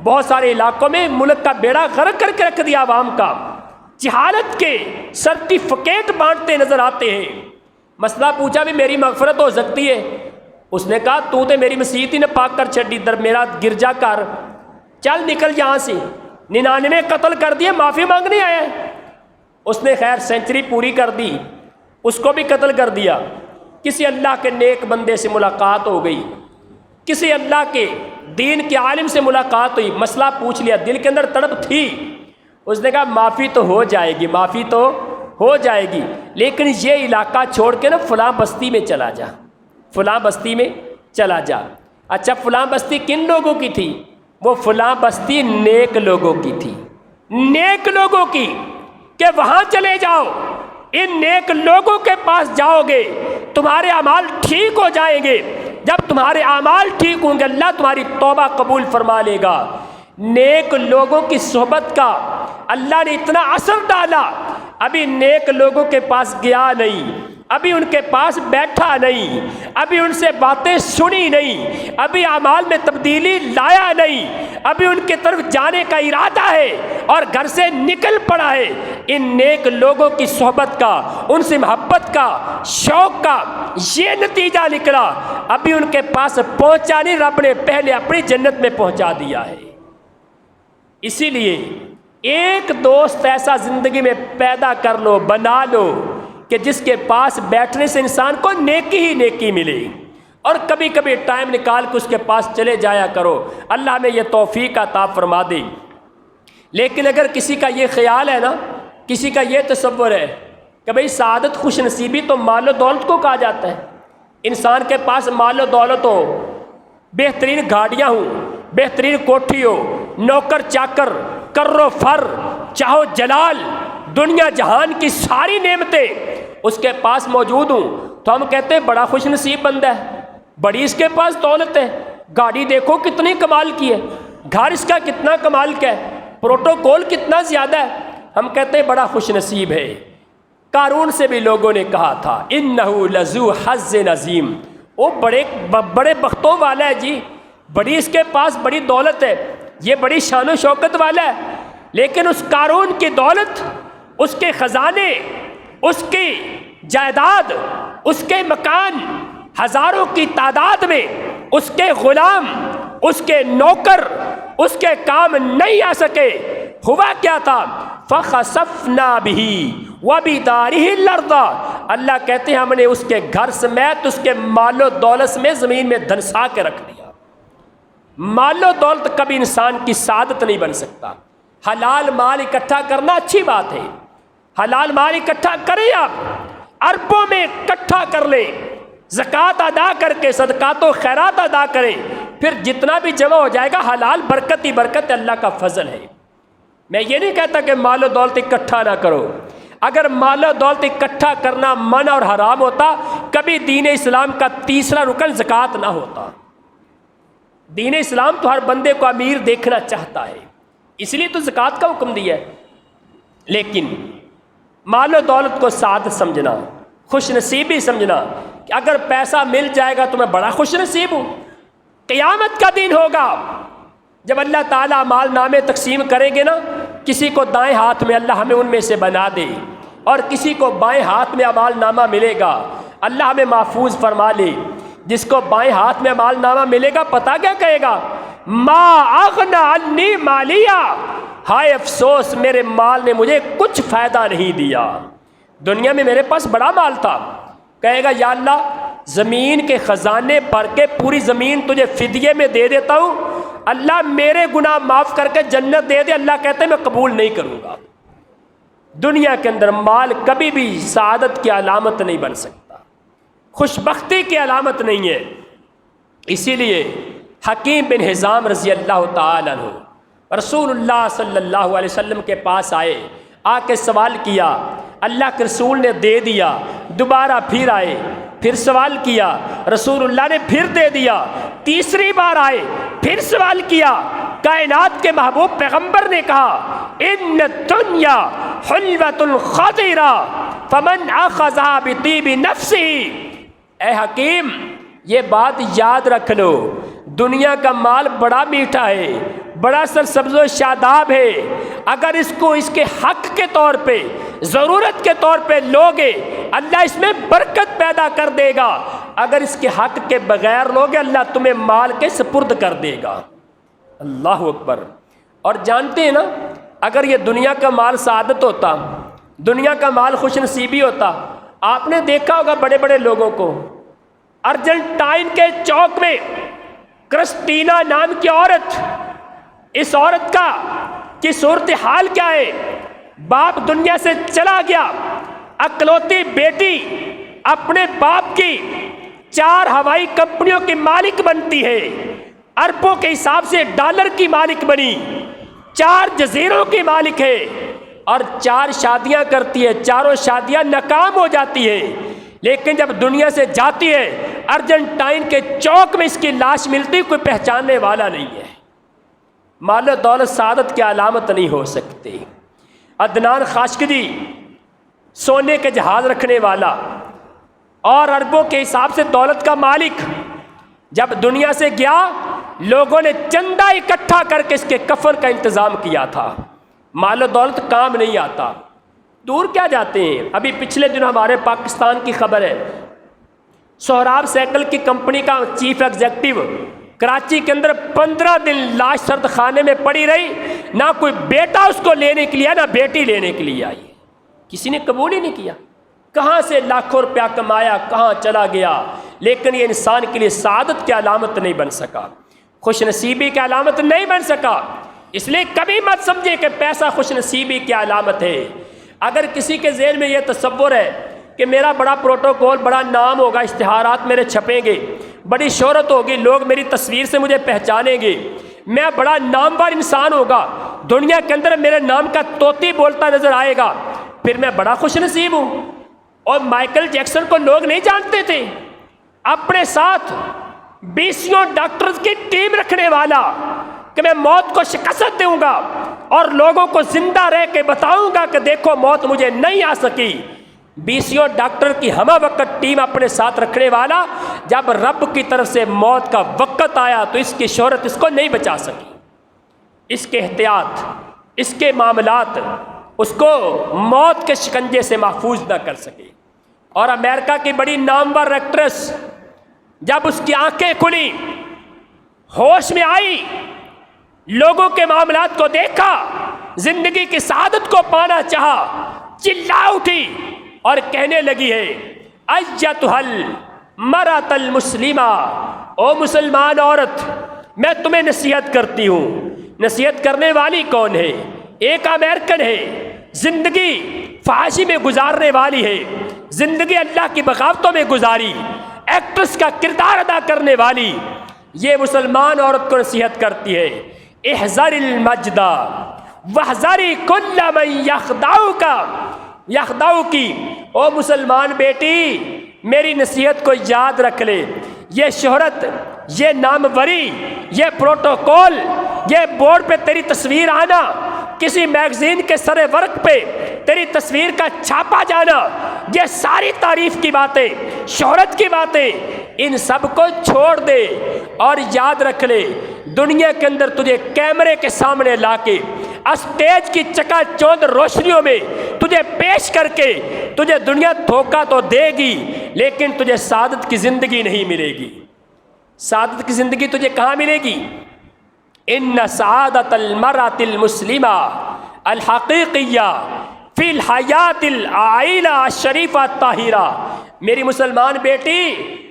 بہت سارے علاقوں میں ملک کا بیڑا غرق کر کے رکھ دیا، عوام کا جہالت کے سرٹیفکیٹ بانٹتے نظر آتے ہیں۔ مسئلہ پوچھا بھی میری مغفرت ہو سکتی ہے؟ اس نے کہا تو تے میری مسیت ہی نے پاک کر چھڈی، در میرا گرجا کر، چل نکل یہاں سے، 99 قتل کر دیے، معافی مانگنے آیا ہے۔ اس نے خیر سینچری پوری کر دی، اس کو بھی قتل کر دیا۔ کسی اللہ کے نیک بندے سے ملاقات ہو گئی، کسی اللہ کے دین کے عالم سے ملاقات ہوئی، مسئلہ پوچھ لیا، دل کے اندر تڑپ تھی، اس نے کہا معافی تو ہو جائے گی، معافی تو ہو جائے گی، لیکن یہ علاقہ چھوڑ کے نا فلاں بستی میں چلا جا، فلاں بستی میں چلا جا۔ اچھا فلاں بستی کن لوگوں کی تھی؟ وہ فلاں بستی نیک لوگوں کی تھی، نیک لوگوں کی، کہ وہاں چلے جاؤ، ان نیک لوگوں کے پاس جاؤ گے تمہارے اعمال ٹھیک ہو جائیں گے، جب تمہارے اعمال ٹھیک ہوں گے اللہ تمہاری توبہ قبول فرما لے گا۔ نیک لوگوں کی صحبت کا اللہ نے اتنا اثر ڈالا، ابھی نیک لوگوں کے پاس گیا نہیں، ابھی ان کے پاس بیٹھا نہیں، ابھی ان سے باتیں سنی نہیں، ابھی اعمال میں تبدیلی لایا نہیں، ابھی ان کی طرف جانے کا ارادہ ہے اور گھر سے نکل پڑا ہے۔ ان نیک لوگوں کی صحبت کا، ان سے محبت کا، شوق کا یہ نتیجہ نکلا، ابھی ان کے پاس پہنچا نہیں، رب نے پہلے اپنی جنت میں پہنچا دیا ہے۔ اسی لیے ایک دوست ایسا زندگی میں پیدا کر لو، بنا لو کہ جس کے پاس بیٹھنے سے انسان کو نیکی ہی نیکی ملے، اور کبھی کبھی ٹائم نکال کے اس کے پاس چلے جایا کرو، اللہ ہمیں یہ توفیق عطا فرما دے۔ لیکن اگر کسی کا یہ خیال ہے نا، کسی کا یہ تصور ہے کہ بھئی سعادت خوش نصیبی تو مال و دولت کو کہا جاتا ہے، انسان کے پاس مال و دولت ہو، بہترین گاڑیاں ہوں، بہترین کوٹھی ہو، نوکر چاکر، کر و فر، چاہو جلال، دنیا جہان کی ساری نعمتیں اس کے پاس موجود ہوں، تو ہم کہتے ہیں بڑا خوش نصیب بندہ ہے، بڑی اس کے پاس دولت ہے، گاڑی دیکھو کتنی کمال کی ہے، گھر اس کا کتنا کمال کا ہے، پروٹوکول کتنا زیادہ ہے، ہم کہتے ہیں بڑا خوش نصیب ہے۔ قارون سے بھی لوگوں نے کہا تھا انہو لذو حظ عظیم، وہ بڑے بختوں والا ہے جی، بڑی اس کے پاس بڑی دولت ہے، یہ بڑی شان و شوکت والا ہے، لیکن اس قارون کی دولت، اس کے خزانے، اس کی جائیداد، اس کے مکان ہزاروں کی تعداد میں، اس کے غلام، اس کے نوکر اس کے کام نہیں آ سکے۔ ہوا کیا تھا؟ فَخَسَفْنَا بِهِ وَبِدَارِهِ الْأَرْضَ، اللہ کہتے ہیں ہم نے اس کے گھر سمیت اس کے مال و دولت میں زمین میں دھنسا کے رکھ دیا۔ مال و دولت کبھی انسان کی سعادت نہیں بن سکتا، حلال مال اکٹھا کرنا اچھی بات ہے، حلال مال اکٹھا کریں، آپ اربوں میں اکٹھا کر لیں، زکوٰۃ ادا کر کے صدقات و خیرات ادا کریں، پھر جتنا بھی جمع ہو جائے گا حلال برکت ہی برکت، اللہ کا فضل ہے۔ میں یہ نہیں کہتا کہ مال و دولت اکٹھا نہ کرو، اگر مال و دولت اکٹھا کرنا منع اور حرام ہوتا کبھی دین اسلام کا تیسرا رکن زکوٰۃ نہ ہوتا۔ دین اسلام تو ہر بندے کو امیر دیکھنا چاہتا ہے، اس لیے تو زکوٰۃ کا حکم دیا ہے۔ لیکن مال و دولت کو سعادت سمجھنا، خوش نصیبی سمجھنا کہ اگر پیسہ مل جائے گا تو میں بڑا خوش نصیب ہوں۔ قیامت کا دن ہوگا جب اللہ تعالیٰ مال نامے تقسیم کریں گے نا، کسی کو دائیں ہاتھ میں اللہ ہمیں ان میں سے بنا دے اور کسی کو بائیں ہاتھ میں اعمال نامہ ملے گا، اللہ ہمیں محفوظ فرما لے۔ جس کو بائیں ہاتھ میں اعمال نامہ ملے گا پتہ کیا کہے گا؟ ما اغنی عنی مالیہ، ہائے افسوس میرے مال نے مجھے کچھ فائدہ نہیں دیا، دنیا میں میرے پاس بڑا مال تھا۔ کہے گا یا اللہ زمین کے خزانے بھر کے پوری زمین تجھے فدیے میں دے دیتا ہوں، اللہ میرے گناہ معاف کر کے جنت دے دے۔ اللہ کہتے ہیں میں قبول نہیں کروں گا۔ دنیا کے اندر مال کبھی بھی سعادت کی علامت نہیں بن سکتا، خوش بختی کی علامت نہیں ہے۔ اسی لیے حکیم بن حزام رضی اللہ تعالیٰ عنہ رسول اللہ صلی اللہ علیہ وسلم کے پاس آئے، آ کے سوال کیا، اللہ کے رسول نے دے دیا، دوبارہ پھر آئے، پھر سوال کیا، رسول اللہ نے پھر دے دیا، تیسری بار آئے، پھر سوال کیا، کائنات کے محبوب پیغمبر نے کہا ان الدنیا حلوۃ خضرہ فمن اخذها بطیب نفسہ۔ اے حکیم یہ بات یاد رکھ لو، دنیا کا مال بڑا میٹھا ہے، بڑا سرسبز و شاداب ہے، اگر اس کو اس کے حق کے طور پہ ضرورت کے طور پہ لوگے اللہ اس میں برکت پیدا کر دے گا، اگر اس کے حق کے بغیر لوگے اللہ تمہیں مال کے سپرد کر دے گا۔ اللہ اکبر۔ اور جانتے ہیں نا اگر یہ دنیا کا مال سعادت ہوتا، دنیا کا مال خوش نصیبی ہوتا، آپ نے دیکھا ہوگا بڑے بڑے لوگوں کو، ارجنٹائن کے چوک میں کرسٹینا نام کی عورت، اس عورت کا کی صورتحال کیا ہے؟ باپ دنیا سے چلا گیا، اکلوتی بیٹی اپنے باپ کی 4 ہوائی کمپنیوں کی مالک بنتی ہے، اربوں کے حساب سے ڈالر کی مالک بنی، 4 جزیروں کی مالک ہے، اور 4 شادیاں کرتی ہے، چاروں شادیاں ناکام ہو جاتی ہے، لیکن جب دنیا سے جاتی ہے ارجنٹائن کے چوک میں اس کی لاش ملتی، کوئی پہچاننے والا نہیں ہے۔ مال و دولت سعادت کی علامت نہیں ہو سکتی۔ عدنان خاشقجی سونے کے جہاز رکھنے والا اور اربوں کے حساب سے دولت کا مالک، جب دنیا سے گیا لوگوں نے چندہ اکٹھا کر کے اس کے کفن کا انتظام کیا تھا۔ مال و دولت کام نہیں آتا، دور کیا جاتے ہیں۔ ابھی پچھلے دن ہمارے پاکستان کی خبر ہے، سہراب سائیکل کی کمپنی کا چیف ایگزیکٹو کراچی کے اندر 15 دن لاش سرد خانے میں پڑی رہی، نہ کوئی بیٹا اس کو لینے کے لیے نہ بیٹی لینے کے لیے آئی، کسی نے قبول ہی نہیں کیا۔ کہاں سے لاکھوں روپیہ کمایا، کہاں چلا گیا، لیکن یہ انسان کے لیے سعادت کی علامت نہیں بن سکا، خوش نصیبی کی علامت نہیں بن سکا۔ اس لیے کبھی مت سمجھے کہ پیسہ خوش نصیبی کی علامت ہے۔ اگر کسی کے ذہن میں یہ تصور ہے کہ میرا بڑا پروٹوکول، بڑا نام ہوگا، اشتہارات میرے چھپیں گے، بڑی شہرت ہوگی، لوگ میری تصویر سے مجھے پہچانیں گے، میں بڑا نامور انسان ہوگا، دنیا کے اندر میرے نام کا طوطی بولتا نظر آئے گا، پھر میں بڑا خوش نصیب ہوں۔ اور مائیکل جیکسن کو لوگ نہیں جانتے تھے، اپنے ساتھ 20 ڈاکٹرز کی ٹیم رکھنے والا کہ میں موت کو شکست دوں گا اور لوگوں کو زندہ رہ کے بتاؤں گا کہ دیکھو موت مجھے نہیں آ سکی۔ 20 ڈاکٹر کی ہمہ وقت ٹیم اپنے ساتھ رکھنے والا، جب رب کی طرف سے موت کا وقت آیا تو اس کی شہرت اس کو نہیں بچا سکی، اس کے احتیاط، اس کے معاملات اس کو موت کے شکنجے سے محفوظ نہ کر سکے۔ اور امریکہ کی بڑی نامور ایکٹریس جب اس کی آنکھیں کھلی، ہوش میں آئی، لوگوں کے معاملات کو دیکھا، زندگی کی سعادت کو پانا چاہا، چلا اٹھی اور کہنے لگی ہے ایتھا المرأۃ المسلمہ، او مسلمان عورت میں تمہیں نصیحت کرتی ہوں۔ نصیحت کرنے والی کون ہے؟ ایک امریکن ہے، زندگی فحاشی میں گزارنے والی ہے، زندگی اللہ کی بغاوتوں میں گزاری، ایکٹریس کا کردار ادا کرنے والی، یہ مسلمان عورت کو نصیحت کرتی ہے، احذر المجد واحذری کل من یخدعک کی، او مسلمان بیٹی میری نصیحت کو یاد رکھ لے، یہ شہرت، یہ ناموری، یہ پروٹوکول، یہ بورڈ پہ تیری تصویر آنا، کسی میگزین کے سر ورق پہ تیری تصویر کا چھاپا جانا، یہ ساری تعریف کی باتیں، شہرت کی باتیں، ان سب کو چھوڑ دے اور یاد رکھ لے، دنیا کے اندر تجھے کیمرے کے سامنے لا کے اسٹیج کی چکا چوند روشنیوں میں تجھے پیش کر کے تجھے دنیا دھوکہ تو دے گی، لیکن تجھے سعادت کی زندگی نہیں ملے گی۔ سعادت کی زندگی تجھے کہاں ملے گی؟ ان سعادت المرأة المسلمہ الحقیقیہ فی الحیات العائلہ الشریفہ الطاہرہ۔ میری مسلمان بیٹی،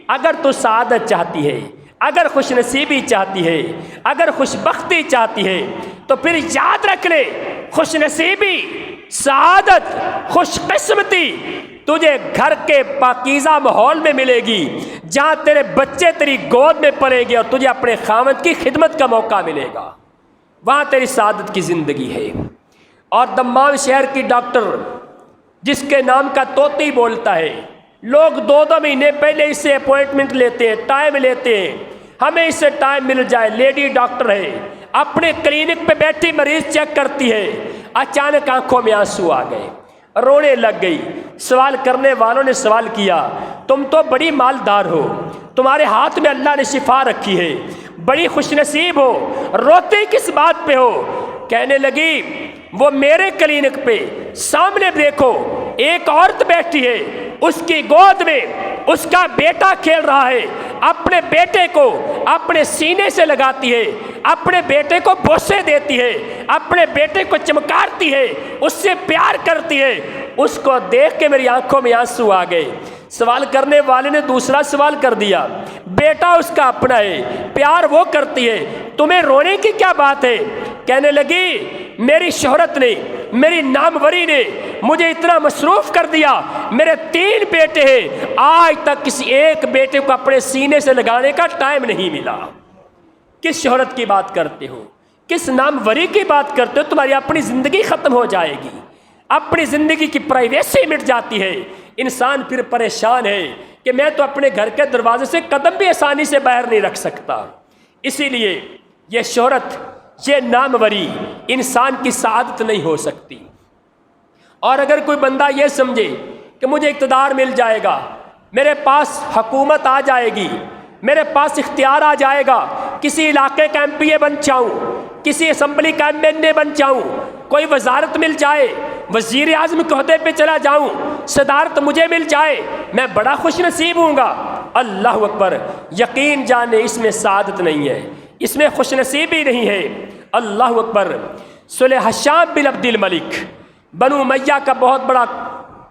اگر تو سعادت چاہتی ہے، اگر خوش نصیبی چاہتی ہے، اگر خوش بختی چاہتی ہے، تو پھر یاد رکھ لے، خوش نصیبی، سعادت، خوش قسمتی تجھے گھر کے پاکیزہ ماحول میں ملے گی، جہاں تیرے بچے تیری گود میں پلیں گے اور تجھے اپنے خاوند کی خدمت کا موقع ملے گا، وہاں تیری سعادت کی زندگی ہے۔ اور دمام شہر کی ڈاکٹر جس کے نام کا طوطی بولتا ہے، لوگ 2 مہینے پہلے اس سے اپوائنٹمنٹ لیتے ہیں، ٹائم لیتے ہیں، ہمیں اس سے ٹائم مل جائے۔ لیڈی ڈاکٹر ہے، اپنے کلینک پہ بیٹھی مریض چیک کرتی ہے، اچانک آنکھوں میں آنسو آ گئے، رونے لگ گئی۔ سوال کرنے والوں نے سوال کیا، تم تو بڑی مالدار ہو، تمہارے ہاتھ میں اللہ نے شفا رکھی ہے، بڑی خوش نصیب ہو، روتے کس بات پہ ہو؟ کہنے لگی، وہ میرے کلینک پہ سامنے دیکھو ایک عورت بیٹھی ہے، اس کی گود میں اس کا بیٹا کھیل رہا ہے، اپنے بیٹے کو اپنے سینے سے لگاتی ہے، اپنے بیٹے کو بوسے دیتی ہے، اپنے بیٹے کو چمکارتی ہے، اس سے پیار کرتی ہے۔ اس کو دیکھ کے میری آنکھوں میں آنسو آ گئے۔ سوال کرنے والے نے دوسرا سوال کر دیا، بیٹا اس کا اپنا ہے، پیار وہ کرتی ہے، تمہیں رونے کی کیا بات ہے؟ کہنے لگی، میری شہرت نے، میری ناموری نے مجھے اتنا مصروف کر دیا، میرے 3 بیٹے ہیں، آج تک کسی ایک بیٹے کو اپنے سینے سے لگانے کا ٹائم نہیں ملا۔ کس شہرت کی بات کرتے ہو؟ کس ناموری کی بات کرتے ہو؟ تمہاری اپنی زندگی ختم ہو جائے گی، اپنی زندگی کی پرائیویسی مٹ جاتی ہے۔ انسان پھر پریشان ہے کہ میں تو اپنے گھر کے دروازے سے قدم بھی آسانی سے باہر نہیں رکھ سکتا۔ اسی لیے یہ شہرت، یہ ناموری انسان کی سعادت نہیں ہو سکتی۔ اور اگر کوئی بندہ یہ سمجھے کہ مجھے اقتدار مل جائے گا، میرے پاس حکومت آ جائے گی، میرے پاس اختیار آ جائے گا، کسی علاقے کا MP بن جاؤں، کسی اسمبلی کا MNA بن جاؤں، کوئی وزارت مل جائے، وزیر اعظم کے عہدے پہ چلا جاؤں، صدارت مجھے مل جائے، میں بڑا خوش نصیب ہوں گا۔ اللہ اکبر! یقین جانے اس میں سعادت نہیں ہے، اس میں خوش نصیبی نہیں ہے۔ اللہ اکبر! صلح حشام بن عبد الملک، بنو امیہ کا بہت بڑا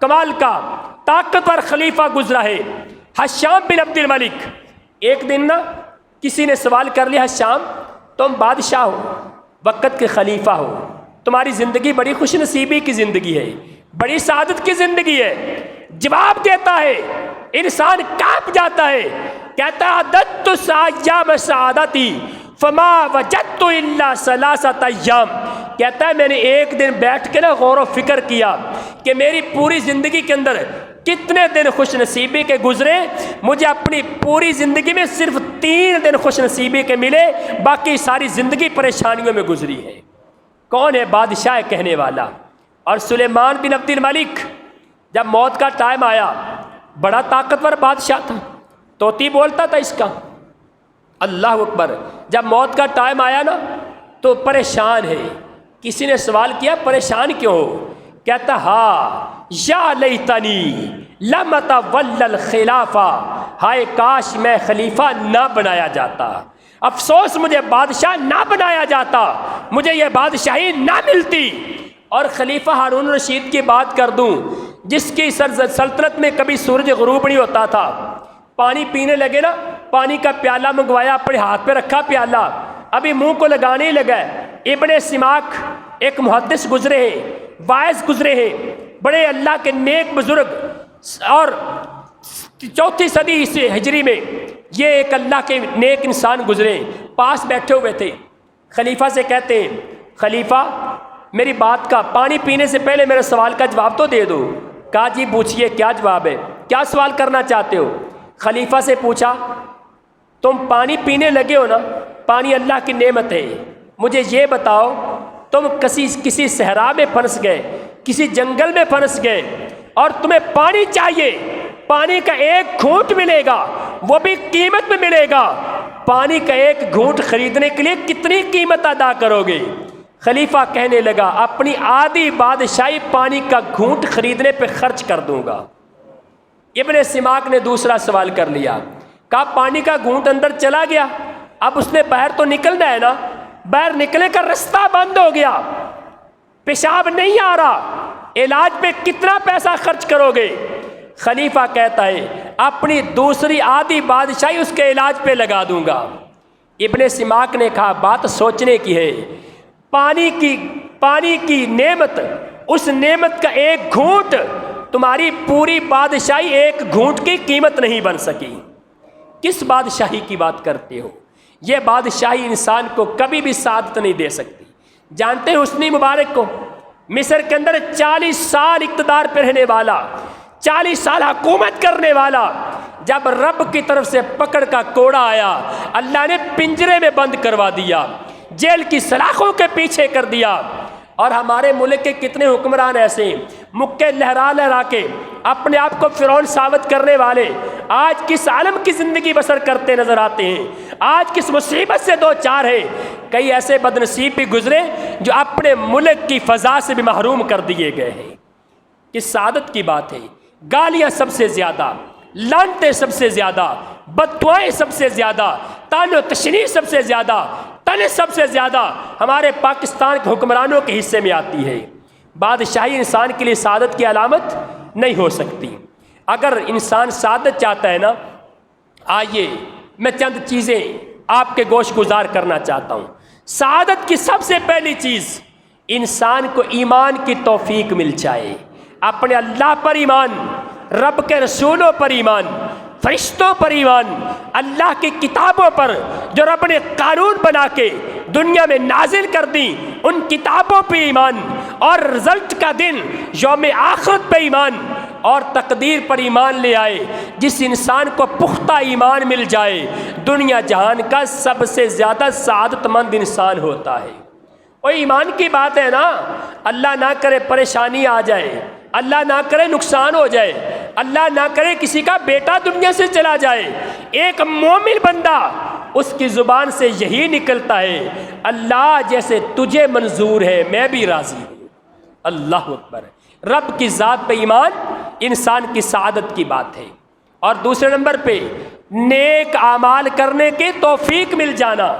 کمال کا طاقتور خلیفہ گزرا ہے، حشام بن عبد الملک۔ ایک دن نا کسی نے سوال کر لیا، حشام تم بادشاہ ہو، وقت کے خلیفہ ہو، تمہاری زندگی بڑی خوش نصیبی کی زندگی ہے، بڑی سعادت کی زندگی ہے۔ جواب دیتا ہے، انسان کانپ جاتا ہے، کہتا ہے عددت ایام سعادتی فما وجدت الا 3 ایام۔ کہتا ہے میں نے ایک دن بیٹھ کے نا غور و فکر کیا کہ میری پوری زندگی کے اندر کتنے دن خوش نصیبی کے گزرے، مجھے اپنی پوری زندگی میں صرف 3 دن خوش نصیبی کے ملے، باقی ساری زندگی پریشانیوں میں گزری ہے۔ کون ہے بادشاہ کہنے والا؟ اور سلیمان بن عبد الملک جب موت کا ٹائم آیا، بڑا طاقتور بادشاہ تھا، طوطی بولتا تھا اس کا۔ اللہ اکبر! جب موت کا ٹائم آیا نا تو پریشان ہے۔ کسی نے سوال کیا پریشان کیوں ہو؟ کہتا ہاں یا لیتنی لم اتول الخلافہ، ہائے کاش میں خلیفہ نہ بنایا جاتا، افسوس مجھے بادشاہ نہ بنایا جاتا، مجھے یہ بادشاہی نہ ملتی۔ اور خلیفہ ہارون رشید کی بات کر دوں، جس کی سلطنت میں کبھی سورج غروب نہیں ہوتا تھا، پانی پینے لگے نا، پانی کا پیالہ منگوایا، اپنے ہاتھ پہ رکھا پیالہ، ابھی منہ کو لگانے ہی لگا، ابن سماک ایک محدث گزرے ہیں، واعظ گزرے ہیں، بڑے اللہ کے نیک بزرگ، اور 4 صدی ہجری میں یہ ایک اللہ کے نیک انسان گزرے، پاس بیٹھے ہوئے تھے۔ خلیفہ سے کہتے ہیں، خلیفہ میری بات کا، پانی پینے سے پہلے میرے سوال کا جواب تو دے دو۔ کہا جی پوچھئے کیا جواب ہے، کیا سوال کرنا چاہتے ہو؟ خلیفہ سے پوچھا تم پانی پینے لگے ہو نا، پانی اللہ کی نعمت ہے، مجھے یہ بتاؤ تم کسی صحرا میں پھنس گئے، کسی جنگل میں پھنس گئے اور تمہیں پانی چاہیے، پانی کا ایک گھونٹ ملے گا، وہ بھی قیمت میں ملے گا، پانی کا ایک گھونٹ خریدنے کے لیے کتنی قیمت ادا کرو گے؟ خلیفہ کہنے لگا اپنی آدھی بادشاہی پانی کا گھونٹ خریدنے پہ خرچ کر دوں گا۔ ابن سماک نے دوسرا سوال کر لیا، کہا پانی کا گھونٹ اندر چلا گیا، اب اس نے باہر تو نکلنا ہے نا، باہر نکلنے کا رستہ بند ہو گیا، پیشاب نہیں آ رہا، علاج پہ کتنا پیسہ خرچ کرو گے؟ خلیفہ کہتا ہے اپنی دوسری آدھی بادشاہی اس کے علاج پہ لگا دوں گا۔ ابن سماک نے کہا بات سوچنے کی ہے، پانی کی نعمت، اس نعمت کا ایک گھونٹ تمہاری پوری بادشاہی ایک گھونٹ کی قیمت نہیں بن سکی۔ کس بادشاہی کی بات کرتے ہو؟ یہ بادشاہی انسان کو کبھی بھی سعادت نہیں دے سکتی۔ جانتے ہیں حسنی مبارک کو؟ مصر کے اندر 40 سال اقتدار پہ رہنے والا، 40 سال حکومت کرنے والا، جب رب کی طرف سے پکڑ کا کوڑا آیا، اللہ نے پنجرے میں بند کروا دیا، جیل کی سلاخوں کے پیچھے کر دیا۔ اور ہمارے ملک کے کتنے حکمران ایسے ہیں، مکے لہرا لہرا کے اپنے آپ کو فرعون ثابت کرنے والے، آج کس عالم کی زندگی بسر کرتے نظر آتے ہیں، آج کس مصیبت سے دو چار ہے۔ کئی ایسے بد نصیب بھی گزرے جو اپنے ملک کی فضا سے بھی محروم کر دیے گئے ہیں۔ کس سعادت کی بات ہے؟ گالیاں سب سے زیادہ، لعنتیں سب سے زیادہ، بددعائیں سب سے زیادہ، طعن و تشنیع سب سے زیادہ، تن سب سے زیادہ ہمارے پاکستان کے حکمرانوں کے حصے میں آتی ہے۔ بادشاہی انسان کے لیے سعادت کی علامت نہیں ہو سکتی۔ اگر انسان سعادت چاہتا ہے نا، آئیے میں چند چیزیں آپ کے گوش گزار کرنا چاہتا ہوں۔ سعادت کی سب سے پہلی چیز، انسان کو ایمان کی توفیق مل جائے، اپنے اللہ پر ایمان، رب کے رسولوں پر ایمان، فرشتوں پر ایمان، اللہ کی کتابوں پر جو رب نے قانون بنا کے دنیا میں نازل کر دی ان کتابوں پہ ایمان، اور رزلٹ کا دن یوم آخرت پہ ایمان، اور تقدیر پر ایمان لے آئے۔ جس انسان کو پختہ ایمان مل جائے دنیا جہان کا سب سے زیادہ سعادت مند انسان ہوتا ہے۔ اور ایمان کی بات ہے نا، اللہ نہ کرے پریشانی آ جائے، اللہ نہ کرے نقصان ہو جائے، اللہ نہ کرے کسی کا بیٹا دنیا سے چلا جائے، ایک مومن بندہ اس کی زبان سے یہی نکلتا ہے اللہ جیسے تجھے منظور ہے میں بھی راضی ہوں۔ اللہ اکبر۔ رب کی ذات پہ ایمان انسان کی سعادت کی بات ہے۔ اور دوسرے نمبر پہ نیک اعمال کرنے کی توفیق مل جانا،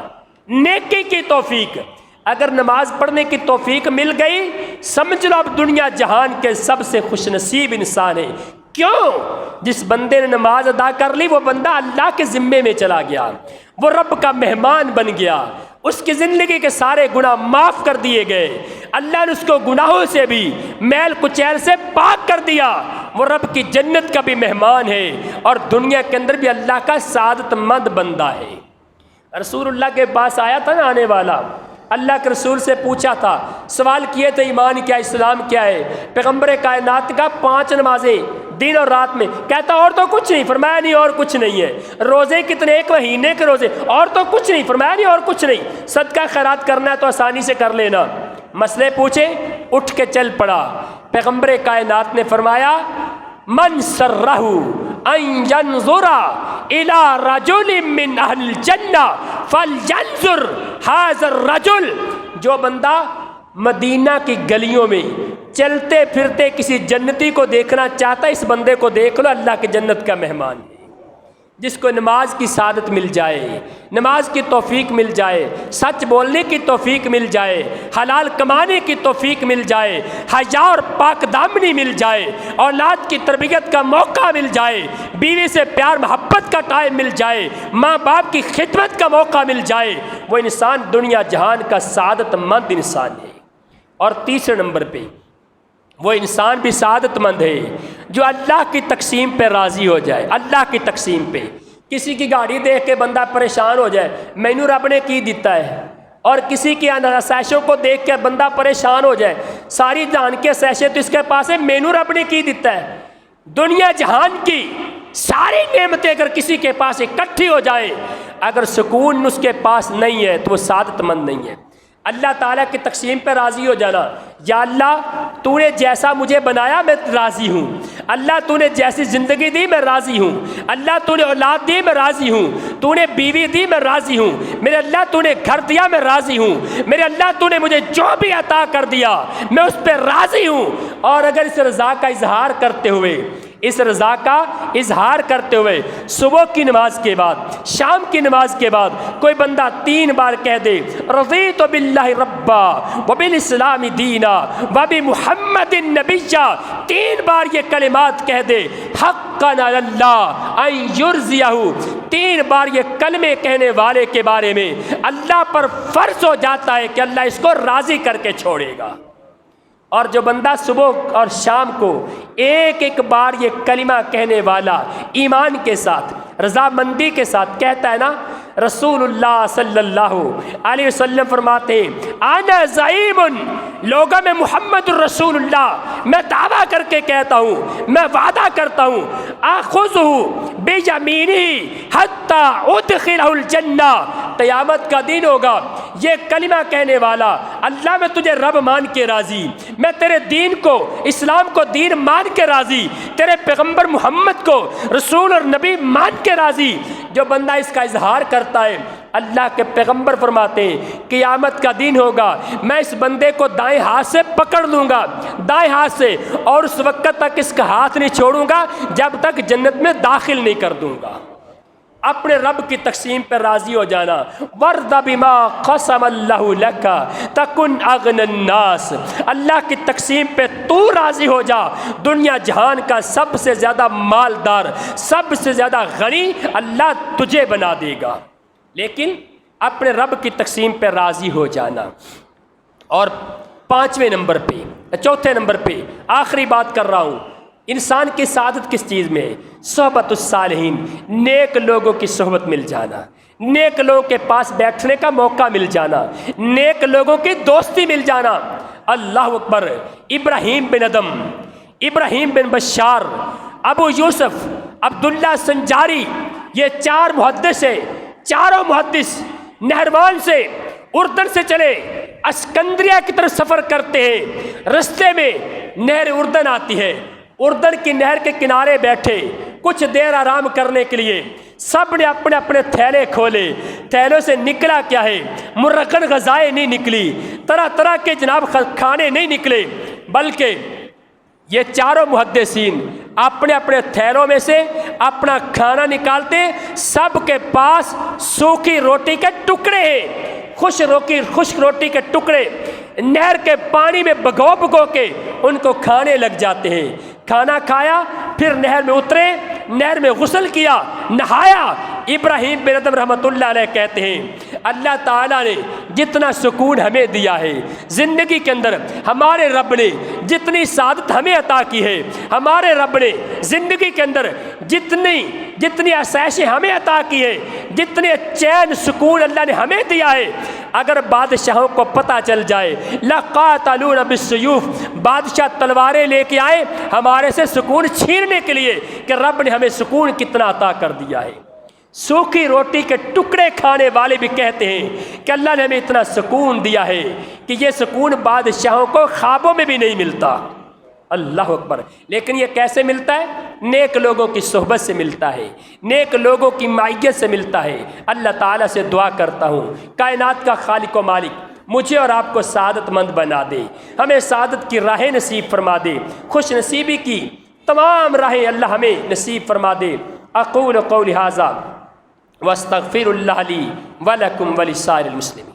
نیکی کی توفیق۔ اگر نماز پڑھنے کی توفیق مل گئی سمجھ لو اب دنیا جہان کے سب سے خوش نصیب انسان ہے۔ کیوں؟ جس بندے نے نماز ادا کر لی وہ بندہ اللہ کے ذمے میں چلا گیا، وہ رب کا مہمان بن گیا، اس کی زندگی کے سارے گناہ معاف کر دیے گئے، اللہ نے اس کو گناہوں سے بھی میل کچیل سے پاک کر دیا، وہ رب کی جنت کا بھی مہمان ہے اور دنیا کے اندر بھی اللہ کا سعادت مند بندہ ہے۔ رسول اللہ کے پاس آیا تھا نا آنے والا، اللہ کے رسول سے پوچھا تھا، سوال کیے تھے ایمان کیا، اسلام کیا ہے؟ پیغمبر کائنات کا 5 نمازیں دن اور رات میں، کہتا اور تو کچھ نہیں، فرمایا نہیں اور کچھ نہیں ہے۔ روزے کتنے؟ 1 مہینے کے روزے، اور تو کچھ نہیں، فرمایا نہیں اور کچھ نہیں۔ صدقہ خیرات کرنا ہے تو آسانی سے کر لینا، مسئلے پوچھے اٹھ کے چل پڑا۔ پیغمبر کائنات نے فرمایا من سرہ ان ینظر الی رجل من اہل الجنہ فلینظر ھذا الرجل، جو بندہ مدینہ کی گلیوں میں چلتے پھرتے کسی جنتی کو دیکھنا چاہتا ہے اس بندے کو دیکھ لو، اللہ کی جنت کا مہمان ہے۔ جس کو نماز کی سعادت مل جائے، نماز کی توفیق مل جائے، سچ بولنے کی توفیق مل جائے، حلال کمانے کی توفیق مل جائے، حیا اور پاک دامنی مل جائے، اولاد کی تربیت کا موقع مل جائے، بیوی سے پیار محبت کا ٹائم مل جائے، ماں باپ کی خدمت کا موقع مل جائے، وہ انسان دنیا جہان کا سعادت مند انسان ہے۔ اور تیسرے نمبر پہ وہ انسان بھی سعادت مند ہے جو اللہ کی تقسیم پہ راضی ہو جائے. اللہ کی تقسیم پہ کسی کی گاڑی دیکھ کے بندہ پریشان ہو جائے, مینو رب نے کی دیتا ہے, اور کسی کی آسائشوں کو دیکھ کے بندہ پریشان ہو جائے, ساری جہان کے آسائشیں تو اس کے پاس ہے, مینو رب نے کی دیتا ہے. دنیا جہان کی ساری نعمتیں اگر کسی کے پاس اکٹھی ہو جائیں, اگر سکون اس کے پاس نہیں ہے تو وہ سعادت مند نہیں ہے. اللہ تعالیٰ کی تقسیم پہ راضی ہو جانا, یا اللہ تو نے جیسا مجھے بنایا میں راضی ہوں, اللہ تو نے جیسی زندگی دی میں راضی ہوں, اللہ تو نے اولاد دی میں راضی ہوں, تو نے بیوی دی میں راضی ہوں, میرے اللہ تو نے گھر دیا میں راضی ہوں, میرے اللہ تو نے مجھے جو بھی عطا کر دیا میں اس پہ راضی ہوں. اور اگر اس رضا کا اظہار کرتے ہوئے, اس رضا کا اظہار کرتے ہوئے صبح کی نماز کے بعد, شام کی نماز کے بعد کوئی بندہ 3 بار کہہ دے رضیت باللہ ربا وبالاسلام دینا وبمحمد نبیا, 3 بار یہ کلمات کہہ دے, حقا علی اللہ ان یرضیہ, 3 بار یہ کلمے کہنے والے کے بارے میں اللہ پر فرض ہو جاتا ہے کہ اللہ اس کو راضی کر کے چھوڑے گا. اور جو بندہ صبح اور شام کو ایک بار یہ کلمہ کہنے والا ایمان کے ساتھ, رضامندی کے ساتھ کہتا ہے نا, رسول اللہ صلی اللہ علیہ وسلم فرماتے ہیں انا زعیم, لوگوں میں محمد الرسول اللہ میں دعویٰ کر کے کہتا ہوں, میں وعدہ کرتا ہوں, آخذہ بیمینی حتی ادخلہ الجنہ, قیامت کا دن ہوگا یہ کلمہ کہنے والا, اللہ میں تجھے رب مان کے راضی, میں تیرے دین کو, اسلام کو دین مان کے راضی, تیرے پیغمبر محمد کو رسول اور نبی مان کے راضی. جو بندہ اس کا اظہار کرتا ہے, اللہ کے پیغمبر فرماتے ہیں قیامت کا دن ہوگا میں اس بندے کو دائیں ہاتھ سے پکڑ لوں گا, دائیں ہاتھ سے, اور اس وقت تک اس کا ہاتھ نہیں چھوڑوں گا جب تک جنت میں داخل نہیں کر دوں گا. اپنے رب کی تقسیم پر راضی ہو جانا. وَرْضَ بِمَا قَسَمَ اللَّهُ لَكَ تَكُنْ أَغْنَى النَّاسِ, اللہ کی تقسیم پہ تو راضی ہو جا, دنیا جہان کا سب سے زیادہ مالدار, سب سے زیادہ غنی اللہ تجھے بنا دے گا. لیکن اپنے رب کی تقسیم پہ راضی ہو جانا. اور 5ویں نمبر پہ, 4تھے نمبر پہ آخری بات کر رہا ہوں, انسان کی سعادت کس چیز میں ہے؟ صحبت الصالحین, نیک لوگوں کی صحبت مل جانا, نیک لوگوں کے پاس بیٹھنے کا موقع مل جانا, نیک لوگوں کی دوستی مل جانا. اللہ اکبر. ابراہیم بن ادم, ابراہیم بن بشار, ابو یوسف, عبداللہ سنجاری, یہ 4 محدث ہیں. چاروں محدث نہروان سے, اردن سے چلے, اسکندریہ کی طرف سفر کرتے ہیں. رستے میں نہر اردن آتی ہے, اردن کی نہر کے کنارے بیٹھے کچھ دیر آرام کرنے کے لیے. سب نے اپنے اپنے تھیلے کھولے, تھیلوں سے نکلا کیا ہے؟ مرغن غذائیں نہیں نکلی, طرح طرح کے جناب کھانے نہیں نکلے, بلکہ یہ چاروں محدثین اپنے اپنے تھیلوں میں سے اپنا کھانا نکالتے. سب کے پاس سوکھی روٹی کے ٹکڑے ہیں, خشک روٹی کے ٹکڑے نہر کے پانی میں بھگو کے ان کو کھانے لگ جاتے ہیں. کھانا کھایا, پھر نہر میں اترے, نہر میں غسل کیا, نہایا. ابراہیم بن ادم رحمۃ اللہ علیہ کہتے ہیں اللہ تعالیٰ نے جتنا سکون ہمیں دیا ہے زندگی کے اندر, ہمارے رب نے جتنی سعادت ہمیں عطا کی ہے, ہمارے رب نے زندگی کے اندر جتنی آسائشیں ہمیں عطا کی ہے, جتنے چین سکون اللہ نے ہمیں دیا ہے, اگر بادشاہوں کو پتہ چل جائے لَقَاتَلُونَ بِالسُّيُوفِ, بادشاہ تلواریں لے کے آئے ہمارے سے سکون چھیننے کے لیے کہ رب نے ہمیں سکون کتنا عطا کر دیا ہے. سوکھی روٹی کے ٹکڑے کھانے والے بھی کہتے ہیں کہ اللہ نے ہمیں اتنا سکون دیا ہے کہ یہ سکون بادشاہوں کو خوابوں میں بھی نہیں ملتا. اللہ اکبر. لیکن یہ کیسے ملتا ہے؟ نیک لوگوں کی صحبت سے ملتا ہے, نیک لوگوں کی معیت سے ملتا ہے. اللہ تعالیٰ سے دعا کرتا ہوں کائنات کا خالق و مالک مجھے اور آپ کو سعادت مند بنا دے, ہمیں سعادت کی راہیں نصیب فرما دے, خوش نصیبی کی تمام راہیں اللہ ہمیں نصیب فرما دے. اقول قولی ھذا واستغفر اللہ لی ولکم ولسائر المسلمین.